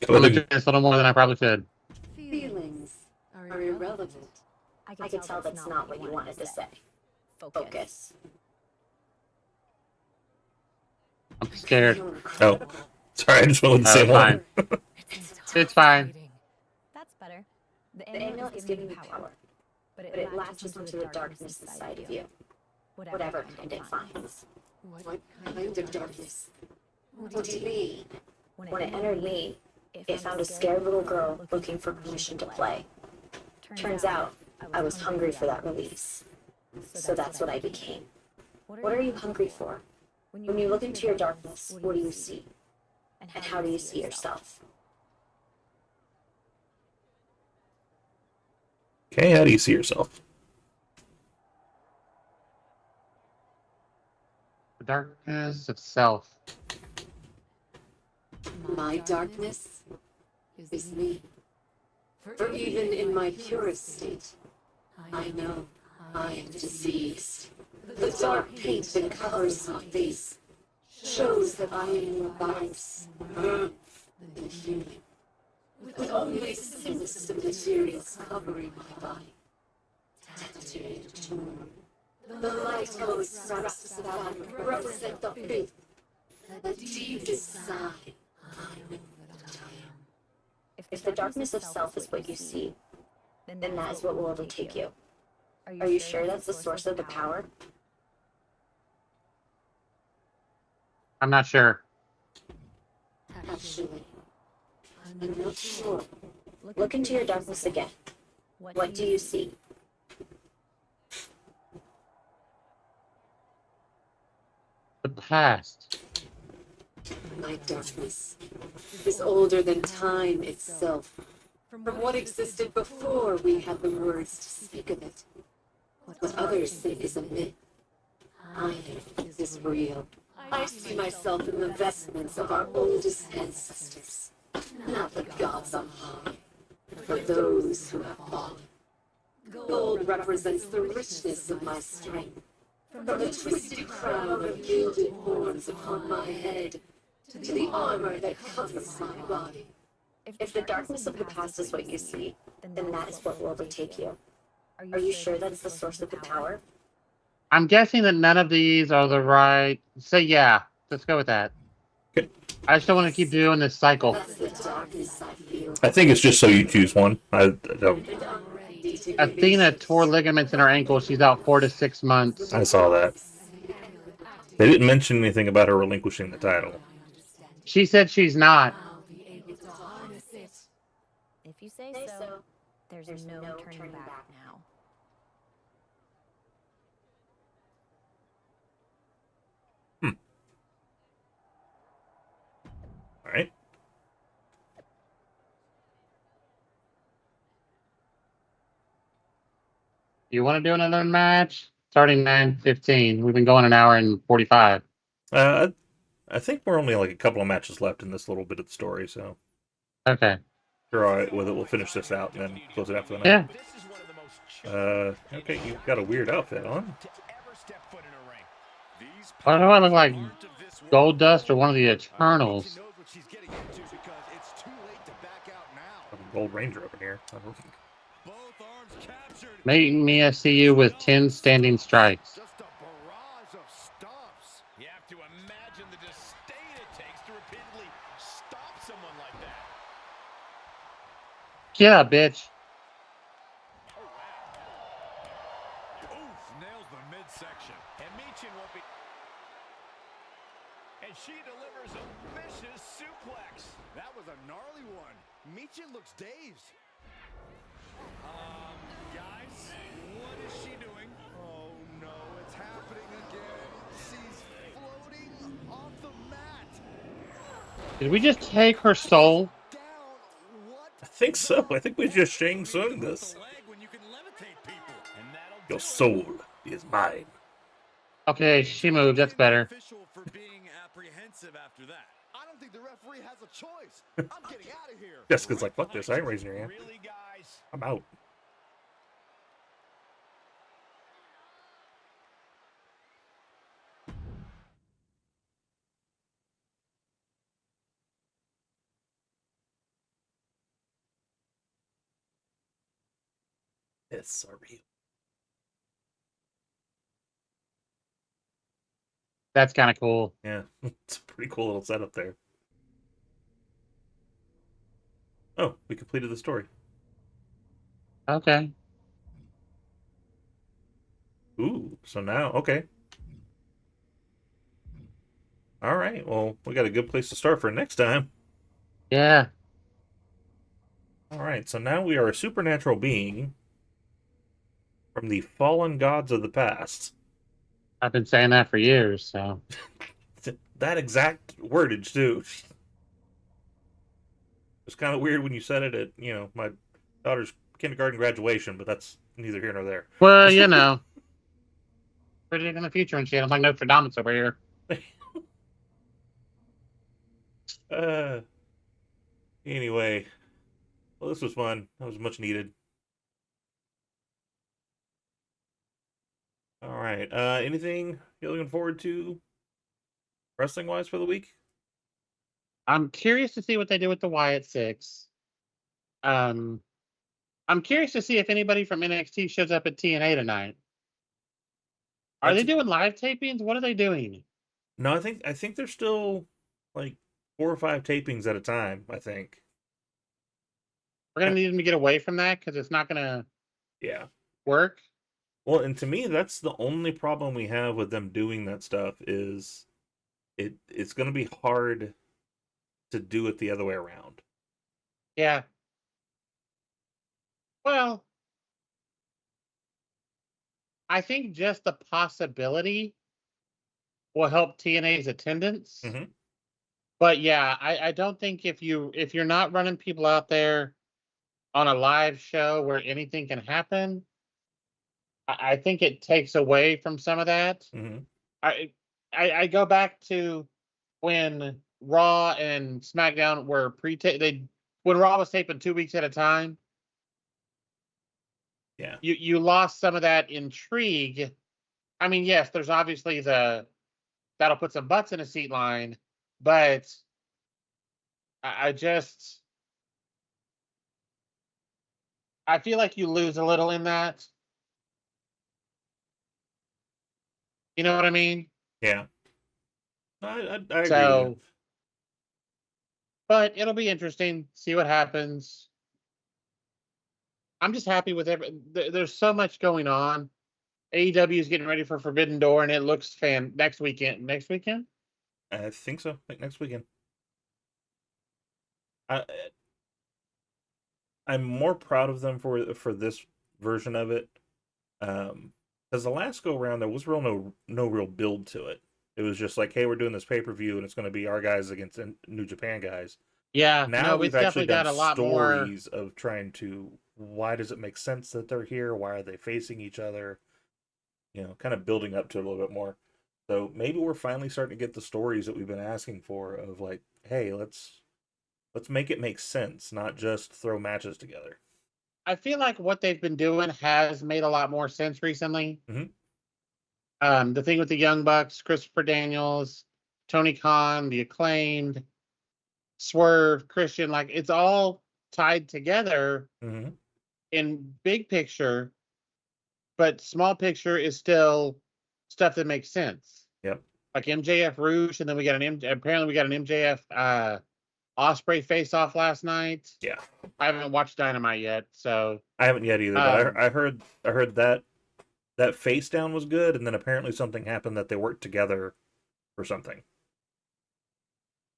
I'm ahead. enjoying this a little more than I probably should. Feelings are irrelevant. I could tell that's not what you wanted to say. Focus. I'm scared. Oh, sorry, I just went with the same Fine. one. It's fine. That's better. The amulet is giving you power, but it latches onto the darkness inside of you. Whatever kind it finds. What kind of darkness? What do you mean? When it entered me, it found a scared little girl looking for permission to play. Turns out, I was hungry for that release. So that's what I became. What are you hungry for? When you look into your darkness, what do you see? And how do you see yourself? Okay, how do you see yourself? The darkness of self. My darkness is me. For even in my purest state, I know I am diseased. The dark paint that covers my face shows that I am more balanced than human. With only sinister materials covering my body. Tattooed, torn. The light goes sucks that represent the faith that deep inside I know that I am. If the darkness of self is what you see, then that is what will overtake you. Are you sure that's the source of the power? I'm not sure. Actually, I'm not sure. Look into your darkness again. What do you see? The past. My darkness is older than time itself. From what existed before we had the words to speak of it. What others say is a myth, I know is real. I see myself in the vestments of our oldest ancestors. Not the gods on high, but those who have fallen. Gold represents the richness of my strength. From the twisted crown of gilded horns upon my head, to the armor that covers my body. If the darkness of the past is what you see, then that is what will overtake you. Are you sure that's the source of the power? I'm guessing that none of these are the right. Say yeah. Let's go with that. I just don't want to keep doing this cycle. That's the darkness I feel. I think it's just so you choose one. I don't. Athena tore ligaments in her ankle. She's out 4 to 6 months. I saw that. They didn't mention anything about her relinquishing the title. She said she's not. If you say so, there's no turning back now. All right. You want to do another match? Starting 9:15. We've been going an hour and 45. I think we're only like a couple of matches left in this little bit of the story, so. Okay. You're all right with it. We'll finish this out and then close it after the night. Yeah. Okay, you've got a weird outfit on. Why do I look like Gold Dust or one of the Eternals? Gold Ranger up in here. Make me a CU with 10 standing strikes. imagine the disdain it takes to repeatedly stop someone like that. Yeah, bitch. Oh, wow. Oof, nails the midsection. And Michin won't be... And she delivers a vicious suplex. That was a gnarly one. Michin looks dazed. Guys, what is she doing? Oh no, it's happening again. She's floating off the mat. Did we just take her soul? Down. What? I think so. I think we just Shang Tsung this. When you can levitate people. And that'll Your do it. soul is mine. Okay, she moved. That's better. Official for being apprehensive after that. I don't think the referee has a choice. I'm getting out of here. Jessica's like, fuck this. I ain't raising your hand. Really, guys? I'm out. It's real. That's kind of cool. Yeah, it's a pretty cool little setup there. Oh, we completed the story. Okay. Ooh, so now, okay. All right, well, we got a good place to start for next time. Yeah. All right, so now we are a supernatural being from the fallen gods of the past. I've been saying that for years, so. That exact wordage, too. It's kind of weird when you said it at, my daughter's kindergarten graduation, but that's neither here nor there. Well, you know. Predicting the future and shit. I'm like Nostradamus over here. Anyway. Well, this was fun. That was much needed. All right. Anything you're looking forward to wrestling-wise for the week? I'm curious to see what they do with the Wyatt Six. I'm curious to see if anybody from NXT shows up at TNA tonight. Are they doing live tapings? What are they doing? No, I think they're still like 4 or 5 tapings at a time, I think. We're gonna need them to get away from that because it's not gonna work. Well, and to me, that's the only problem we have with them doing that stuff is it's gonna be hard to do it the other way around. Yeah. Well, I think just the possibility will help TNA's attendance. Mm-hmm. But yeah, I don't think if you're not running people out there on a live show where anything can happen, I think it takes away from some of that. Mm-hmm. I go back to when Raw and SmackDown were when Raw was taping 2 weeks at a time. Yeah. You lost some of that intrigue. I mean, yes, there's obviously that'll put some butts in a seat line, but I feel like you lose a little in that. You know what I mean? Yeah. I agree. So, but it'll be interesting. See what happens. I'm just happy with there's so much going on. AEW is getting ready for Forbidden Door, and it looks next weekend. Next weekend? I think so. Like next weekend. I'm more proud of them for this version of it, because the last go around there was no real build to it. It was just like, hey, we're doing this pay-per-view, and it's going to be our guys against New Japan guys. Yeah. Now we've actually done got a lot stories of trying to. Why does it make sense that they're here? Why are they facing each other? Kind of building up to it a little bit more. So maybe we're finally starting to get the stories that we've been asking for of like, hey, let's make it make sense, not just throw matches together. I feel like what they've been doing has made a lot more sense recently. Mm-hmm. The thing with the Young Bucks, Christopher Daniels, Tony Khan, the Acclaimed, Swerve, Christian, like it's all tied together in big picture, but small picture is still stuff that makes sense. Yep. like MJF Roosh, and then we got apparently we got an MJF Osprey face off last night. Yeah, I haven't watched Dynamite yet, so I haven't yet either. But I heard that face down was good, and then apparently something happened that they worked together or something.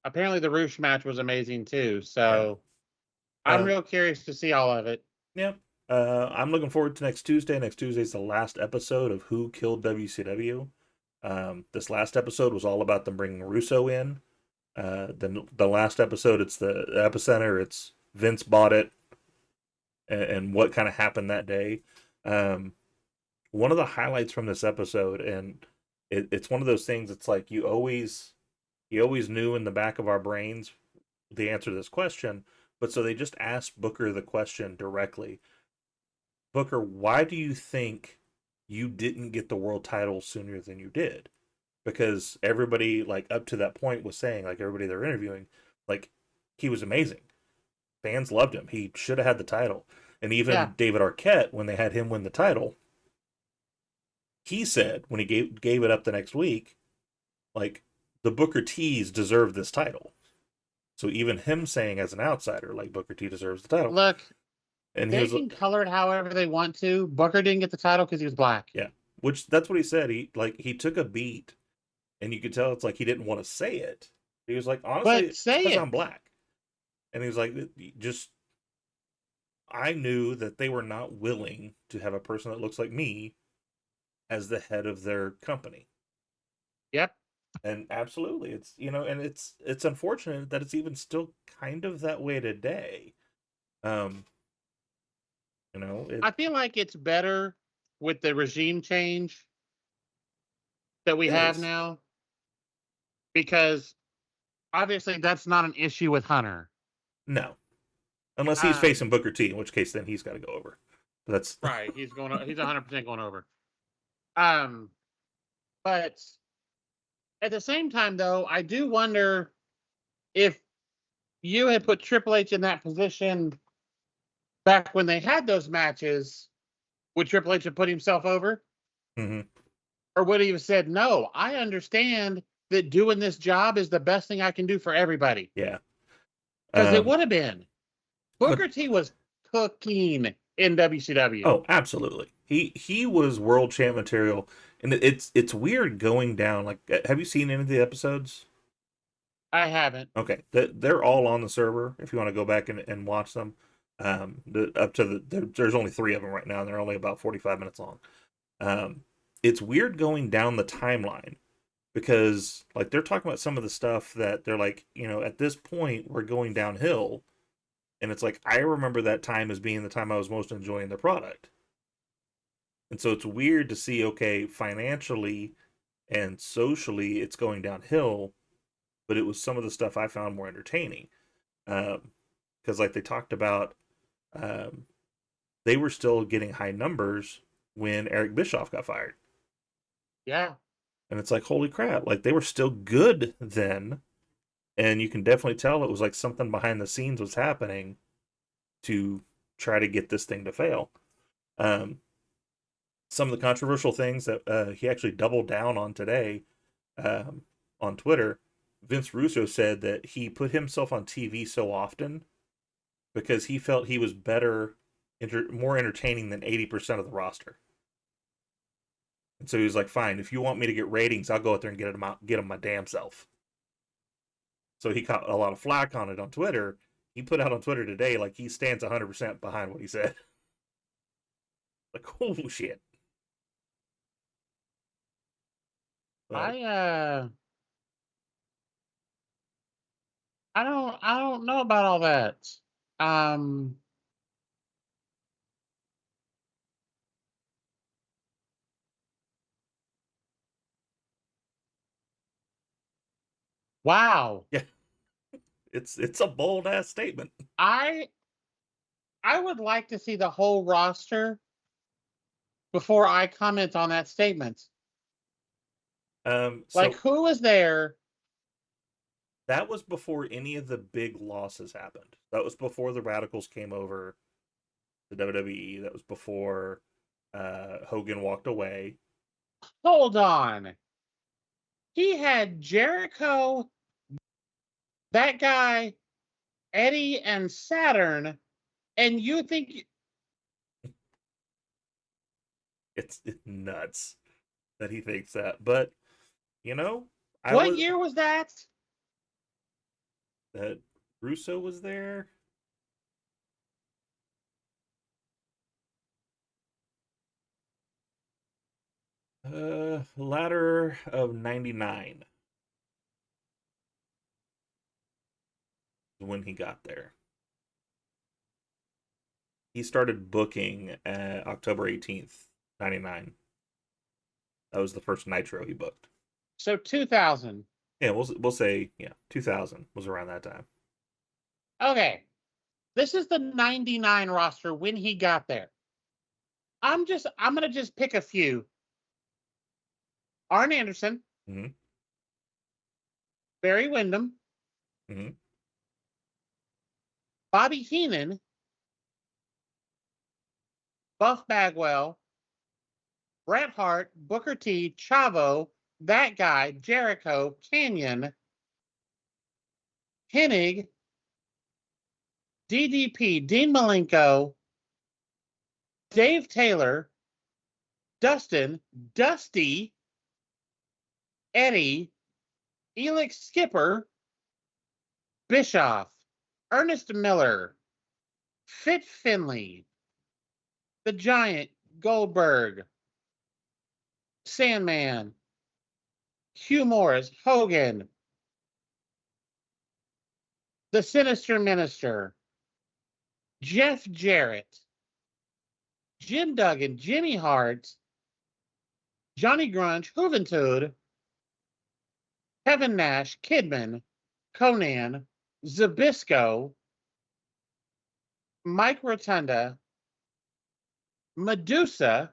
apparently the Roosh match was amazing too. So I'm real curious to see all of it. Yep. I'm looking forward to next Tuesday. Next Tuesday is the last episode of Who Killed WCW. This last episode was all about them bringing Russo in. The last episode, it's the epicenter. It's Vince bought it, and what kind of happened that day. One of the highlights from this episode, and it's one of those things. It's like you always knew in the back of our brains the answer to this question, but so they just asked Booker the question directly. Booker, why do you think you didn't get the world title sooner than you did? Because everybody, like, up to that point was saying, like, everybody they're interviewing, like, he was amazing. Fans loved him. He should have had the title. And even David Arquette, when they had him win the title, he said, when he gave it up the next week, like, the Booker T's deserve this title. So even him saying as an outsider, like, Booker T deserves the title. Look, and they can color it however they want to. Booker didn't get the title because he was black. Yeah, which that's what he said. He took a beat, and you could tell it's like he didn't want to say it. He was like, honestly, but say because it. I'm black. And he was like, just, I knew that they were not willing to have a person that looks like me as the head of their company. Yep. And absolutely, it's, and it's unfortunate that it's even still kind of that way today. I feel like it's better with the regime change that we have now, because obviously that's not an issue with Hunter. No, unless he's facing Booker T, in which case then he's got to go over. But that's right. He's 100% going over. But at the same time, though, I do wonder if you had put Triple H in that position back when they had those matches, would Triple H have put himself over? Mm-hmm. Or would he have said, no, I understand that doing this job is the best thing I can do for everybody? Yeah. Because it would have been. Booker T was cooking in WCW. Oh, absolutely. He was world champ material. And it's weird going down. Like, have you seen any of the episodes? I haven't. Okay. They're all on the server if you want to go back and watch them. There's only 3 of them right now, and they're only about 45 minutes long. It's weird going down the timeline because, like, they're talking about some of the stuff that they're like, at this point we're going downhill, and it's like, I remember that time as being the time I was most enjoying the product. And so it's weird to see, okay, financially and socially it's going downhill, but it was some of the stuff I found more entertaining. Because like they talked about, they were still getting high numbers when Eric Bischoff got fired. Yeah. And it's like, holy crap, like they were still good then. And you can definitely tell it was like something behind the scenes was happening to try to get this thing to fail. Some of the controversial things that he actually doubled down on today on Twitter, Vince Russo said that he put himself on TV so often because he felt he was more entertaining than 80% of the roster. And so he was like, fine, if you want me to get ratings, I'll go out there and get them my damn self. So he caught a lot of flack on it on Twitter. He put out on Twitter today, like, he stands 100% behind what he said. Like, oh shit. But I don't know about all that. Wow. Yeah. It's a bold ass statement. I would like to see the whole roster before I comment on that statement. Like, who was there? That was before any of the big losses happened. That was before the Radicals came over the WWE. That was before Hogan walked away. Hold on. He had Jericho, that guy, Eddie, and Saturn, and you think It's nuts that he thinks that. But, you know, what year was that? That Russo was there. Latter of 99 when he got there. He started booking October 18th, 99. That was the first Nitro he booked. So 2000. Yeah, we'll say 2000 was around that time. Okay. This is the 99 roster when he got there. I'm going to just pick a few. Arn Anderson. Mm-hmm. Barry Windham. Mm-hmm. Bobby Heenan. Buff Bagwell. Bret Hart. Booker T. Chavo. That guy. Jericho. Canyon. Hennig. DDP. Dean Malenko. Dave Taylor. Dustin. Dusty. Eddie. Elix Skipper. Bischoff. Ernest Miller. Fit Finley. The Giant. Goldberg. Sandman. Hugh Morris. Hogan. The Sinister Minister. Jeff Jarrett. Jim Duggan. Jimmy Hart. Johnny Grunge. Juventud. Kevin Nash. Kidman. Conan. Zabisco. Mike Rotunda. Medusa.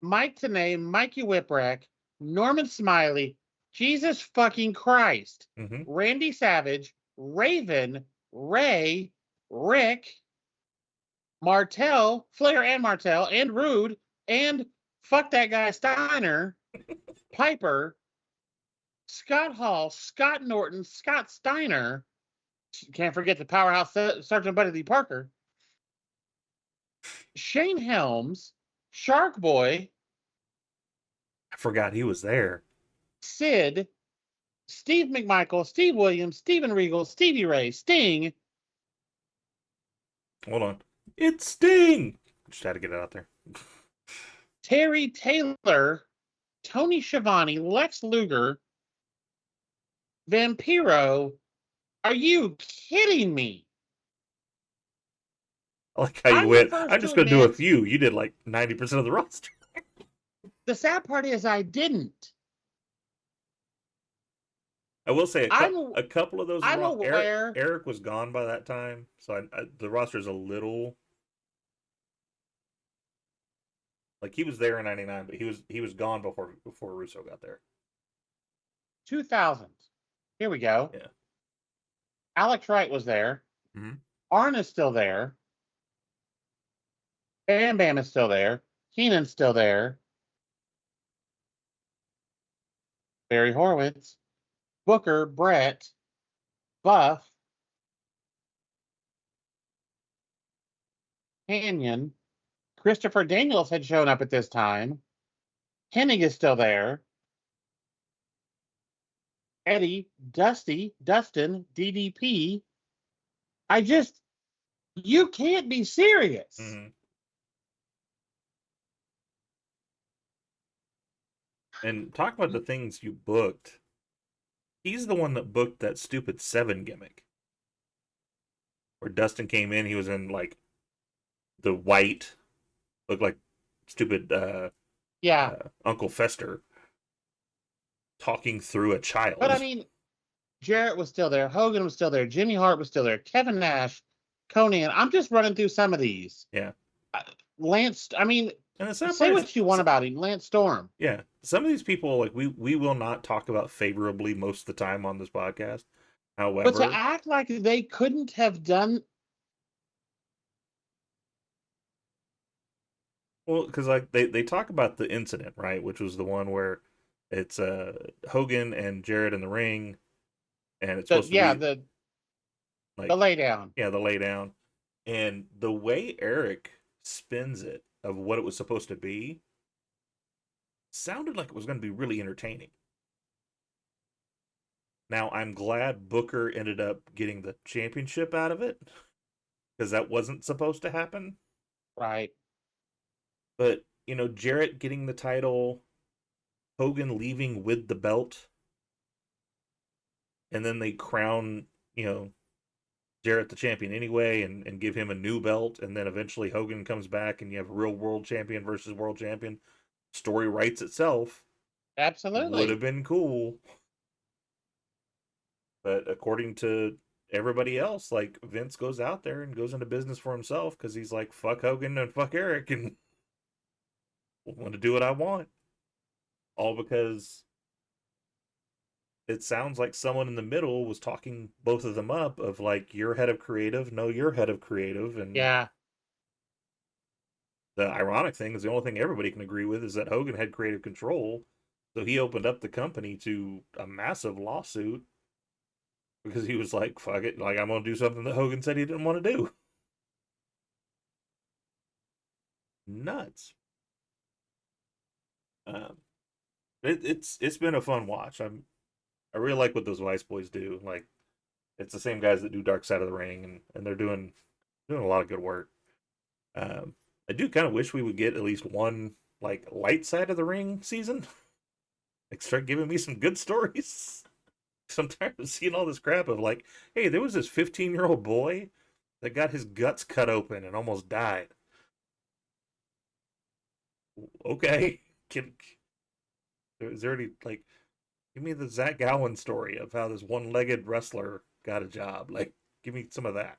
Mike Tenay. Mikey Whipwreck. Norman Smiley. Jesus fucking Christ. Mm-hmm. Randy Savage. Raven. Ray. Rick. Martel. Flair and Martel. And Rude. And fuck that guy Steiner. Piper. Scott Hall. Scott Norton. Scott Steiner. Can't forget the powerhouse Sergeant Buddy Lee Parker. Shane Helms. Shark Boy. I forgot he was there. Sid. Steve McMichael. Steve Williams. Steven Regal. Stevie Ray. Sting. Hold on. It's Sting! Just had to get it out there. Terry Taylor. Tony Schiavone. Lex Luger. Vampiro. Are you kidding me? I like how you went. I'm just going to do a few. You did like 90% of the roster. The sad part is I didn't. I will say a couple of those. I'm aware. Eric was gone by that time, so the roster is a little like he was there in '99, but he was gone before Russo got there. 2000. Here we go. Yeah. Alex Wright was there. Mm-hmm. Arn is still there. Bam Bam is still there. Heenan's still there. Barry Horowitz. Booker, Brett, Buff, Canyon, Christopher Daniels had shown up at this time. Hennig is still there. Eddie, Dusty, Dustin, DDP. You can't be serious. Mm-hmm. And talk about the things you booked. He's the one that booked that stupid 7 gimmick. Where Dustin came in, he was in like the white, looked like stupid Uncle Fester talking through a child. But I mean, Jarrett was still there, Hogan was still there, Jimmy Hart was still there, Kevin Nash, Conan. I'm just running through some of these. Yeah. Lance, I mean, and say what you want about him, Lance Storm. Yeah. Some of these people, like, we will not talk about favorably most of the time on this podcast. However, but to act like they couldn't have done. Well, because like they talk about the incident, right? Which was the one where It's Hogan and Jarrett in the ring, and it's The, supposed to yeah, be the like lay down. yeah, the lay down. And the way Eric spins it of what it was supposed to be sounded like it was going to be really entertaining. Now, I'm glad Booker ended up getting the championship out of it because that wasn't supposed to happen. Right. But, Jarrett getting the title, Hogan leaving with the belt, and then they crown, Jarrett the champion anyway and give him a new belt. And then eventually Hogan comes back and you have real world champion versus world champion. Story writes itself. Would have Absolutely. been cool. But according to everybody else, like Vince goes out there and goes into business for himself because he's like, fuck Hogan and fuck Eric and want to do what I want. All because it sounds like someone in the middle was talking both of them up of like, you're head of creative, no, you're head of creative. And Yeah. the ironic thing is the only thing everybody can agree with is that Hogan had creative control. So he opened up the company to a massive lawsuit because he was like, fuck it, like I'm going to do something that Hogan said he didn't want to do. Nuts. Um, it's been a fun watch. I really like what those Vice Boys do. Like it's the same guys that do Dark Side of the Ring, and they're doing a lot of good work. Um, I do kind of wish we would get at least one like light side of the ring season. Like start giving me some good stories. I'm tired of seeing all this crap of like, hey, there was this 15-year-old boy that got his guts cut open and almost died. Okay, is there any like, give me the Zach Gowen story of how this one-legged wrestler got a job? Like, give me some of that.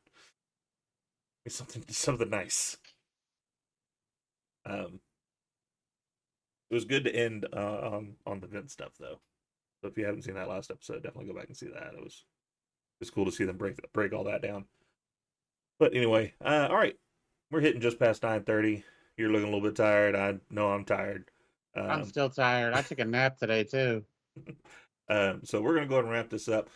Give me something nice. Um, it was good to end on the Vince stuff though. So if you haven't seen that last episode, definitely go back and see that. It was cool to see them break all that down. But anyway, all right, we're hitting just past 9:30. You're looking a little bit tired. I know I'm tired. I'm still tired. I took a nap today too. So we're gonna go ahead and wrap this up.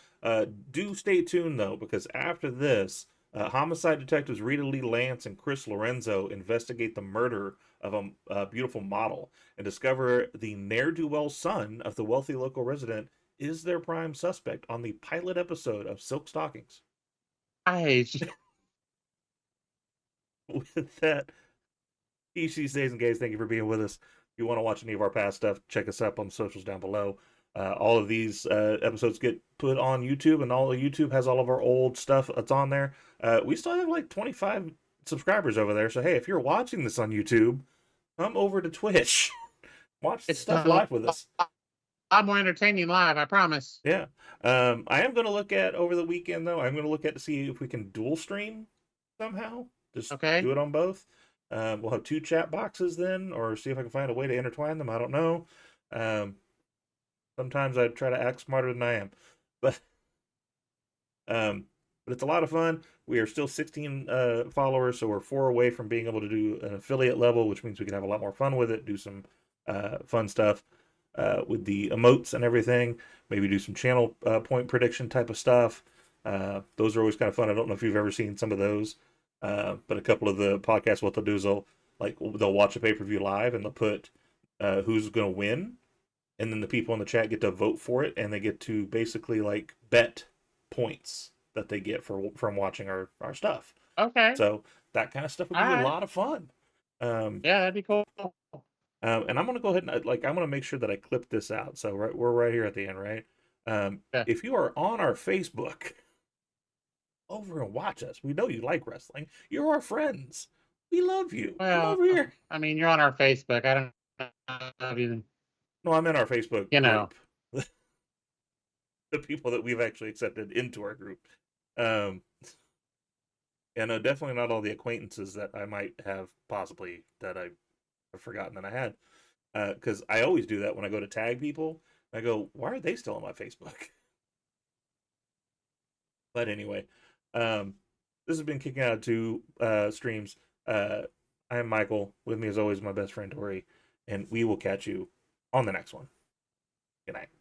Do stay tuned though, because after this, homicide detectives Rita Lee Lance and Chris Lorenzo investigate the murder of a beautiful model and discover the ne'er-do-well son of the wealthy local resident is their prime suspect on the pilot episode of Silk Stockings. I With that, EC stays engaged. Thank you for being with us. If you want to watch any of our past stuff, check us up on the socials down below. All of these episodes get put on YouTube, and all of YouTube has all of our old stuff that's on there. We still have like 25 subscribers over there. So, hey, if you're watching this on YouTube, come over to Twitch. Watch the stuff live with us. A lot more entertaining live, I promise. Yeah. I am going to look at over the weekend, though. I'm going to look at to see if we can dual stream somehow. Just do it on both. We'll have 2 chat boxes then, or see if I can find a way to intertwine them. I don't know. Sometimes I try to act smarter than I am, but it's a lot of fun. We are still 16 followers, so we're 4 away from being able to do an affiliate level, which means we can have a lot more fun with it. Do some fun stuff with the emotes and everything. Maybe do some channel point prediction type of stuff. Those are always kind of fun. I don't know if you've ever seen some of those. But a couple of the podcasts, what they'll do is they'll watch a pay-per-view live and they'll put who's going to win, and then the people in the chat get to vote for it, and they get to basically like bet points that they get from watching our stuff. Okay. So that kind of stuff would be a lot of fun. Yeah, that'd be cool. And I'm gonna go ahead and I'm gonna make sure that I clip this out. So we're right here at the end, right? If you are on our Facebook, over and watch us. We know you like wrestling. You're our friends. We love you. Well, come over here. I mean, you're on our Facebook. I don't know if you... No, I'm in our Facebook you know. group. The people that we've actually accepted into our group. And definitely not all the acquaintances that I might have possibly that I've forgotten that I had. Because I always do that when I go to tag people. I go, why are they still on my Facebook? But anyway, this has been Kicking Out of 2 streams. I am Michael. With me as always, my best friend Tori. And we will catch you on the next one. Good night.